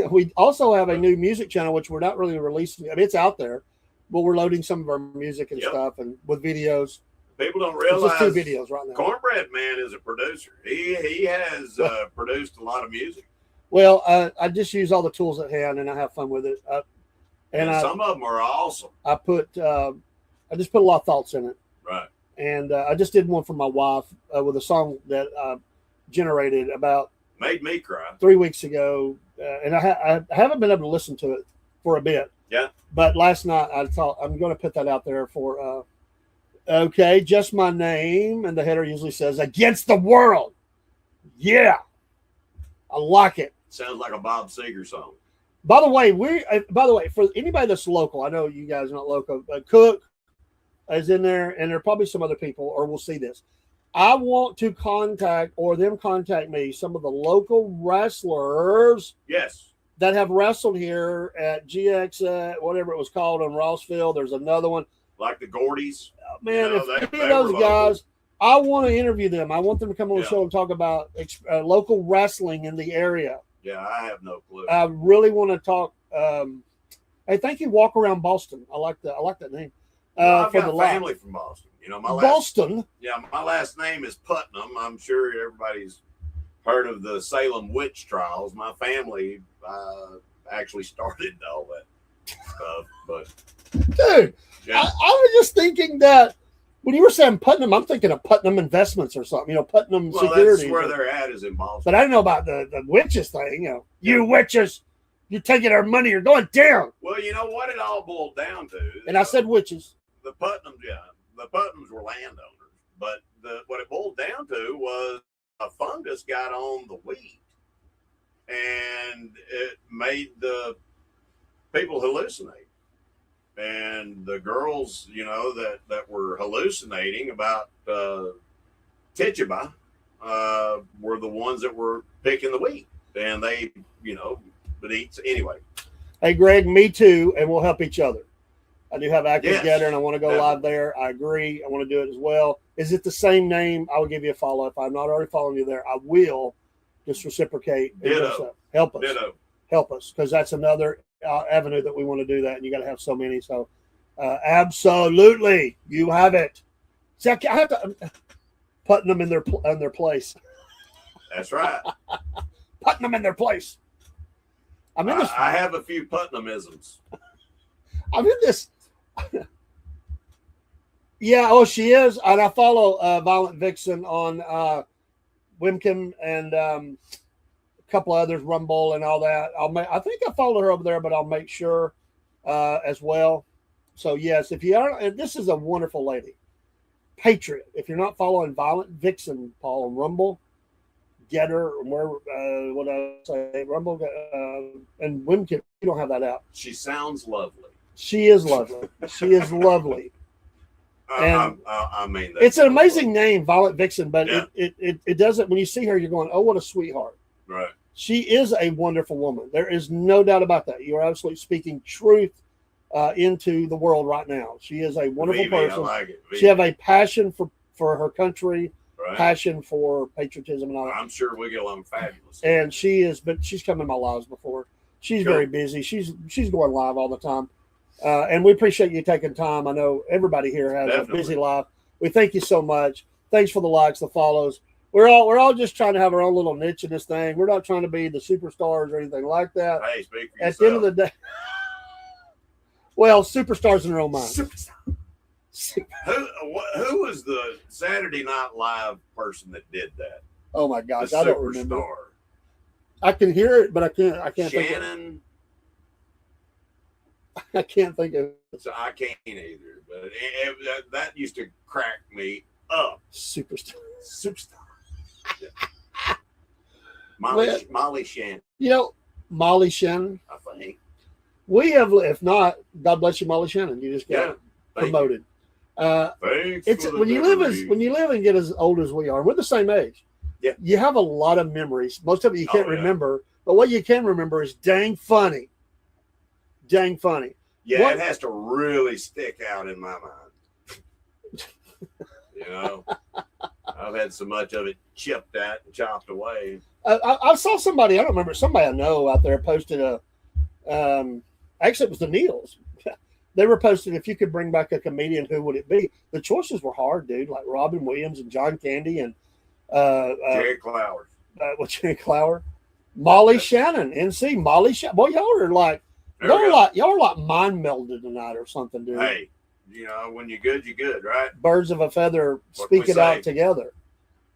We also have a new music channel, which we're not really releasing. I mean, it's out there, but we're loading some of our music and stuff, and with videos.
People don't realize
just 2 videos right now.
Cornbread Man is a producer. He has produced a lot of music.
Well, I just use all the tools at hand, and I have fun with it.
And some of them are awesome.
I just put a lot of thoughts in it.
Right.
and I just did one for my wife with a song that I generated about
Made me cry.
3 weeks ago, and I haven't been able to listen to it for a bit.
Yeah.
But last night I thought I'm going to put that out there for. Okay, just my name, and the header usually says "Against the World." Yeah, I like it.
Sounds like a Bob Seger song.
By the way, for anybody that's local, I know you guys are not local, but Cook is in there, and there are probably some other people, or we'll see this. I want to contact or them contact me, some of the local wrestlers
Yes.
that have wrestled here at GX, whatever it was called on Rossville. There's another one.
Like the Gordies.
Man,
You know,
if
they
any of those
were
guys, I want to interview them. I want them to come on the
Yeah.
show and talk about local wrestling in the area.
Yeah, I have no clue.
I really want to talk. Hey, thank you. Walk Around Boston. I like that name.
Well, I've
for
got
the live.
family from Boston. You know, my
Boston.
my last name is Putnam. I'm sure everybody's heard of the Salem witch trials. My family actually started all that stuff, but
Dude,
yeah.
I was just thinking that when you were saying Putnam, I'm thinking of Putnam Investments or something. Putnam
Well,
Securities.
that's where they're at is in Boston.
But I didn't know about the witches thing. You witches, you're taking our money. You're going down.
Well, you know what it all boiled down to.
And I said witches.
The Putnams were landowners, but what it boiled down to was a fungus got on the wheat, and it made the people hallucinate. And the girls, that were hallucinating about Tituba were the ones that were picking the wheat, and they, would eat anyway.
Hey, Greg, me too, and we'll help each other. I do have Actors
Yes,
Together, and I want to go
definitely.
live there. I agree. I want to do it as well. Is it the same name? I will give you a follow. If I'm not already following you there, I will just reciprocate. And
Ditto.
just, help us.
Ditto.
Help us, because that's another avenue that we want to do that, and you got to have so many. So, absolutely, you have it. See, I have to putting them in their place.
That's right.
Putting them in their place. I'm in this.
I have a few Putnamisms.
I'm in this. Yeah, oh, she is, and I follow Violent Vixen on Wimkin and a couple of others, Rumble and all that. I think I follow her over there, but I'll make sure as well. So yes, if you are, and this is a wonderful lady, Patriot. If you're not following Violent Vixen, Paul, on Rumble, get her. Where what I say, Rumble and Wimkin. You don't have that out.
She sounds lovely.
She is lovely. She is lovely. And
I mean,
it's an amazing name, Violent Vixen, but
Yeah.
it doesn't. When you see her, you're going, "Oh, what a sweetheart."
Right.
She is a wonderful woman. There is no doubt about that. You are absolutely speaking truth into the world right now. She is a wonderful
Vivi,
person.
I like it.
She have a passion for her country,
Right.
passion for patriotism, and all that.
I'm sure we get along fabulous.
And she's come in my lives before. She's
Sure.
very busy. She's going live all the time. And we appreciate you taking time. I know everybody here has
Definitely.
a busy life. We thank you so much. Thanks for the likes, the follows. We're all just trying to have our own little niche in this thing. We're not trying to be the superstars or anything like that.
Hey, speak for
At the end of
yourself.
the day, well, superstars in their own mind.
Who was the Saturday Night Live person that did that?
Oh my gosh,
The
I don't remember.
superstar.
I can hear it, but I can't think
Shannon.
I can't think of
So I can't either. But that used to crack me up.
superstar.
Superstar. Yeah.
Man.
Molly Shannon,
Molly Shannon.
I think.
We have, if not, God bless you, Molly Shannon. You just got
Yeah. Thank you.
promoted.
Thanks
It's
for the
when you
memory.
live and get as old as we are, we're the same age.
Yeah.
You have a lot of memories. Most of it you can't
Oh, yeah.
remember, but what you can remember is dang funny. Dang funny.
Yeah,
What-
it has to really stick out in my mind. I've had so much of it chipped at and chopped away.
I saw somebody, I don't remember, somebody I know out there posted actually it was the Neils. They were posting, if you could bring back a comedian, who would it be? The choices were hard, dude, like Robin Williams and John Candy and
Jerry Clowers.
Jerry Clower. Molly Shannon, NC, Molly Shannon. Boy, y'all are like
There we go.
y'all are like mind melded tonight or something, dude.
Hey, when you're good, you're good, right?
Birds of a feather
What
speak
we
it out
say.
together.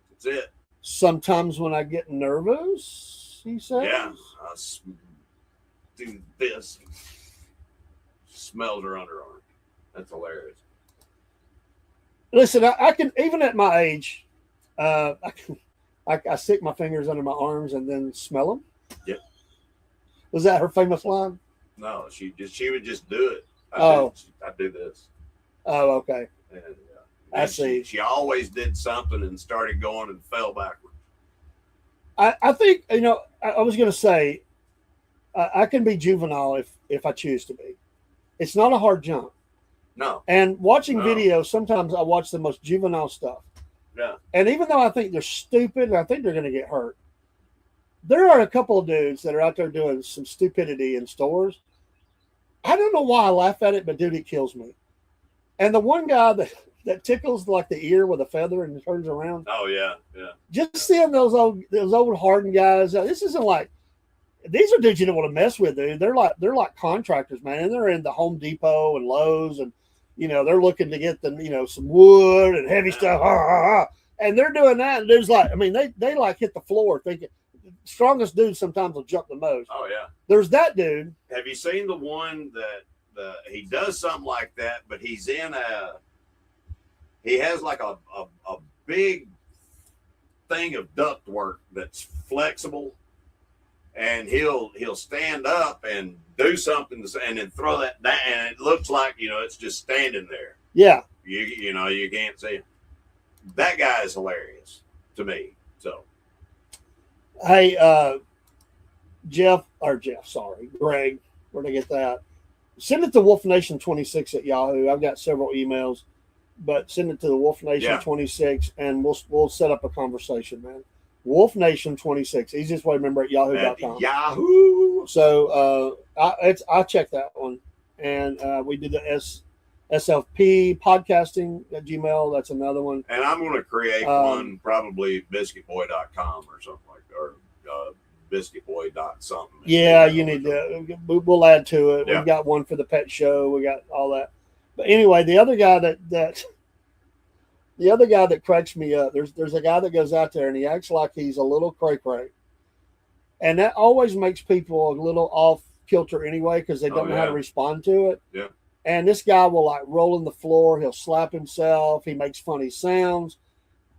That's it.
Sometimes when I get nervous, he says.
Yeah. I do this. Smells her underarm. That's hilarious.
Listen, I can, even at my age, I stick my fingers under my arms and then smell them.
Yep.
Was that her famous line?
No, she would just do it.
Oh.
I do this.
Oh, okay.
And,
I see.
She always did something and started going and fell backwards.
I think, I was going to say, I can be juvenile if I choose to be. It's not a hard jump.
No.
And watching
No.
videos, sometimes I watch the most juvenile stuff.
Yeah.
And even though I think they're stupid and I think they're going to get hurt, there are a couple of dudes that are out there doing some stupidity in stores. I don't know why I laugh at it, but dude, it kills me. And the one guy that tickles like the ear with a feather and turns around.
Oh yeah, yeah.
Just seeing those old hardened guys. This isn't like, these are dudes you don't want to mess with, dude. They're like contractors, man. And they're in the Home Depot and Lowe's, and they're looking to get them, some wood and heavy stuff. And they're doing that, and dudes like, they like hit the floor thinking. Strongest dude sometimes will jump the most.
Oh yeah.
There's that dude.
Have you seen the one that he does something like that, but he has like a big thing of ductwork that's flexible, and he'll stand up and do something and then throw that down, and it looks like it's just standing there.
Yeah.
You can't see it. That guy is hilarious to me. So
Hey, Greg, where'd I get that? Send it to WolfNation26 at Yahoo. I've got several emails, but send it to the WolfNation26 and we'll set up a conversation, man. WolfNation26, easiest way to remember at yahoo.com.
Yahoo.
So I checked that one, and we did the SFP podcasting at Gmail. That's another one.
And I'm going to create one, probably biscuitboy.com or something like that, or biscuitboy something.
Yeah, you need to. We'll add to it.
Yeah.
We've got one for the pet show. We got all that. But anyway, the other guy that cracks me up. There's a guy that goes out there and he acts like he's a little cray-cray, and that always makes people a little off kilter anyway because they don't know how to respond to it.
Yeah.
And this guy will like roll on the floor. He'll slap himself. He makes funny sounds.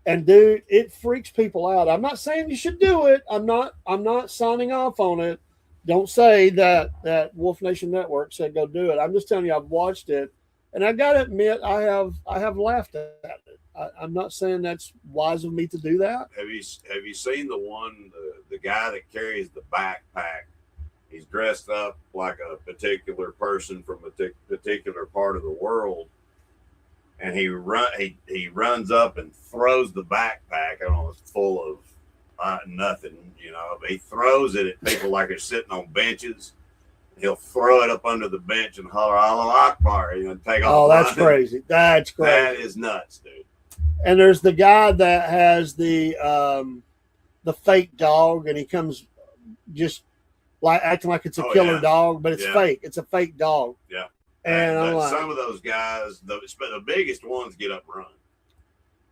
And dude, it freaks people out. I'm not saying you should do it. I'm not signing off on it. Don't say that Wolf Nation Network said go do it. I'm just telling you I've watched it, and I gotta admit I have laughed at it. I'm not saying that's wise of me to do that.
Have you seen the one the guy that carries the backpack? He's dressed up like a particular person from a particular part of the world, and he runs up and throws the backpack. I don't know, it's full of nothing, but he throws it at people like they're sitting on benches. He'll throw it up under the bench and holler "Allah Akbar," take off.
Oh, that's crazy. That's crazy.
That is nuts, dude.
And there's the guy that has the fake dog, and he comes just like acting like it's a killer dog, but it's fake. It's a fake dog.
Yeah.
And I'm like,
some of those guys, the biggest ones, get up and run.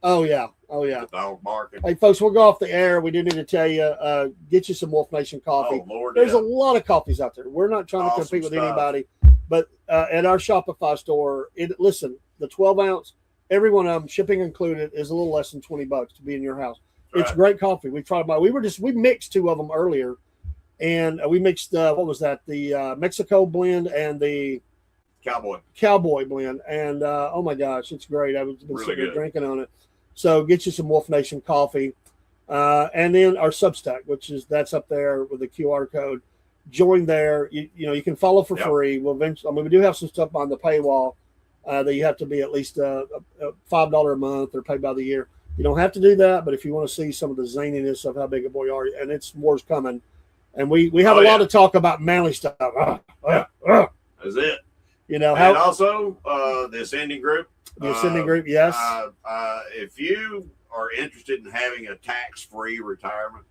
Oh yeah. The
dog barking.
Hey folks, we'll go off the air. We do need to tell you, get you some Wolf Nation coffee.
Oh Lord,
there's a lot of coffees out there. We're not trying to compete with anybody, but at our Shopify store, listen, the 12 ounce, every one of them, shipping included, is a little less than $20 to be in your house. It's great coffee. We tried about. We mixed two of them earlier, and we mixed what was that? The Mexico blend and the Cowboy blend, and oh my gosh, it's great. I've been
really
sitting there drinking on it. So get you some Wolf Nation coffee, and then our Substack, that's up there with the QR code. Join there. You can follow for free. We'll eventually. We do have some stuff on the paywall that you have to be at least $5 a month or pay by the year. You don't have to do that, but if you want to see some of the zaniness of how big a boy you are, and it's more's coming, and we have a lot of talk about manly stuff.
That's it.
And
also the Ascending Group.
The Ascending Group, yes.
If you are interested in having a tax-free retirement,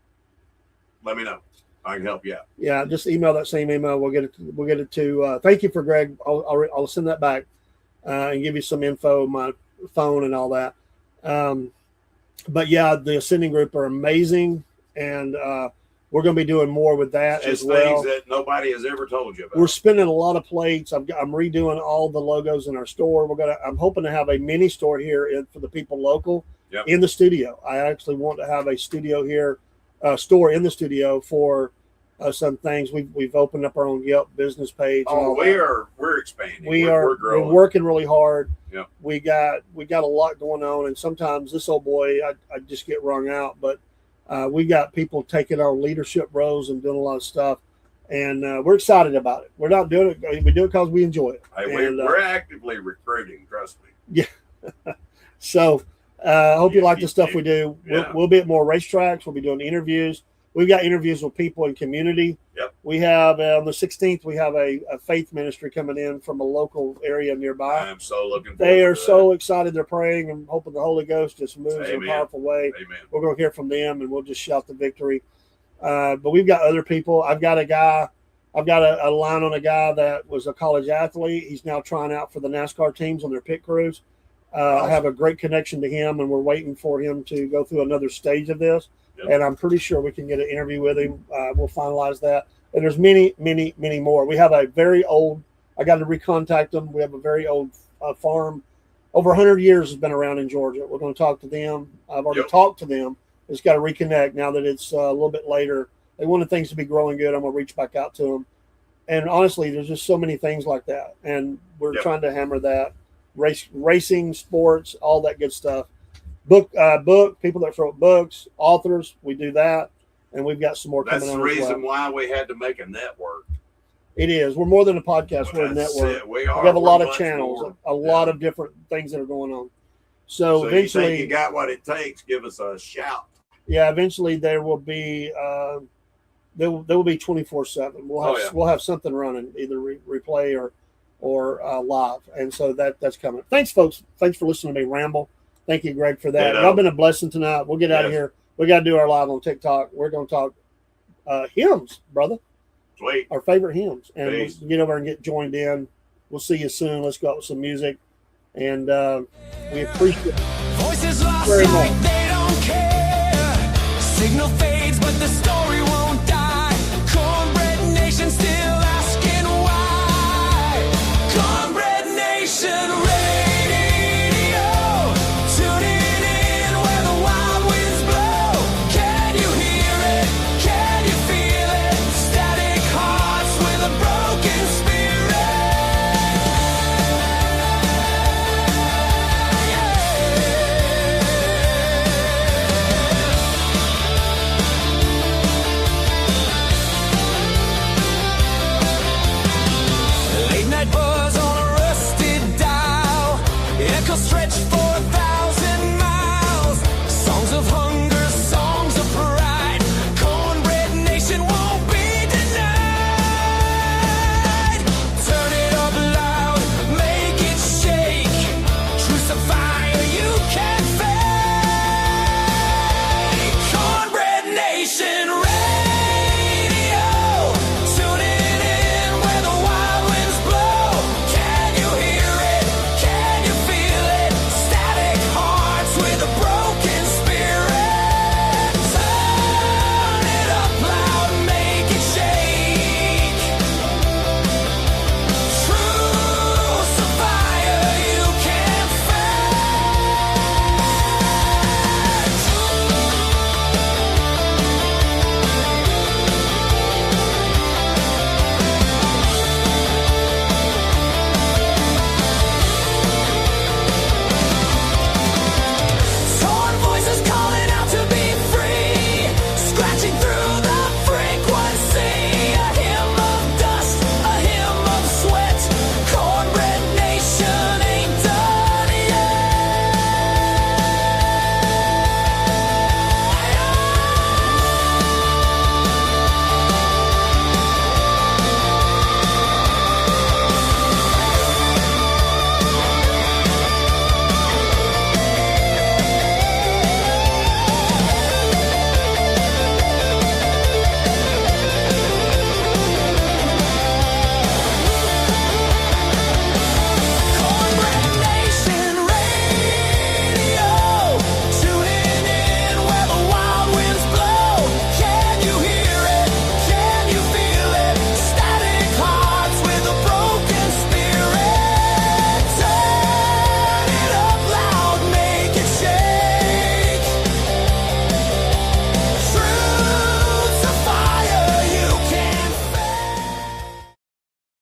let me know. I can help you out.
Yeah, just email that same email. We'll get it to. Thank you for Greg. I'll send that back. and give you some info, my phone and all that. But yeah, the Ascending Group are amazing, and we're going to be doing more with that
It's just
as well.
things that nobody has ever told you about.
We're spinning a lot of plates. I'm redoing all the logos in our store. I'm hoping to have a mini store here for the people local in the studio. I actually want to have a studio here, store in the studio for some things. We've opened up our own Yelp business page.
Oh, we're expanding.
We're
growing.
working really hard.
Yep.
We got a lot going on, and sometimes this old boy, I just get wrung out. But we got people taking on leadership roles and doing a lot of stuff, and we're excited about it. We're not doing it; we do it because we enjoy it.
Hey,
and,
we're actively recruiting. Trust me.
Yeah. So I hope you like the stuff we do.
Yeah.
We'll be at more racetracks. We'll be doing interviews. We've got interviews with people in community.
Yep.
We have on the 16th, we have a faith ministry coming in from a local area nearby.
I'm so looking forward
They are
to
so excited. They're praying and hoping the Holy Ghost just moves in a
Amen.
powerful way.
Amen.
We're going to hear from them, and we'll just shout the victory. But we've got other people. I've got a line on a guy that was a college athlete. He's now trying out for the NASCAR teams on their pit crews. I have a great connection to him, and we're waiting for him to go through another stage of this.
Yep.
And I'm pretty sure we can get an interview with him. We'll finalize that. And there's many, many, many more. We have a very old, I got to recontact them. We have a very old farm, over 100 years has been around in Georgia. We're going to talk to them. I've already talked to them. Just got to reconnect now that it's a little bit later. They wanted things to be growing good. I'm going to reach back out to them. And honestly, there's just so many things like that. And we're trying to hammer that. Racing, sports, all that good stuff. Book people that wrote books, authors, we do that, and we've got some more coming on.
That's the reason why we had to make a network.
It is. We're more than a podcast. We're a network.
We
have a lot of channels, a lot of different things that are going on. So eventually,
you think you got what it takes, give us a shout.
Yeah, eventually there will be there will be 24/7. We'll have something running, either replay or live, and so that's coming. Thanks, folks. Thanks for listening to me ramble. Thank you, Greg, for that. Y'all been a blessing tonight. We'll get out of here. We got to do our live on TikTok. We're going to talk hymns, brother.
Sweet.
Our favorite hymns. And we'll get over and get joined in. We'll see you soon. Let's go out with some music. And we appreciate
Voices lost
very much.
like they don't care. Signal fades, but the story won't die. Cornbread nation still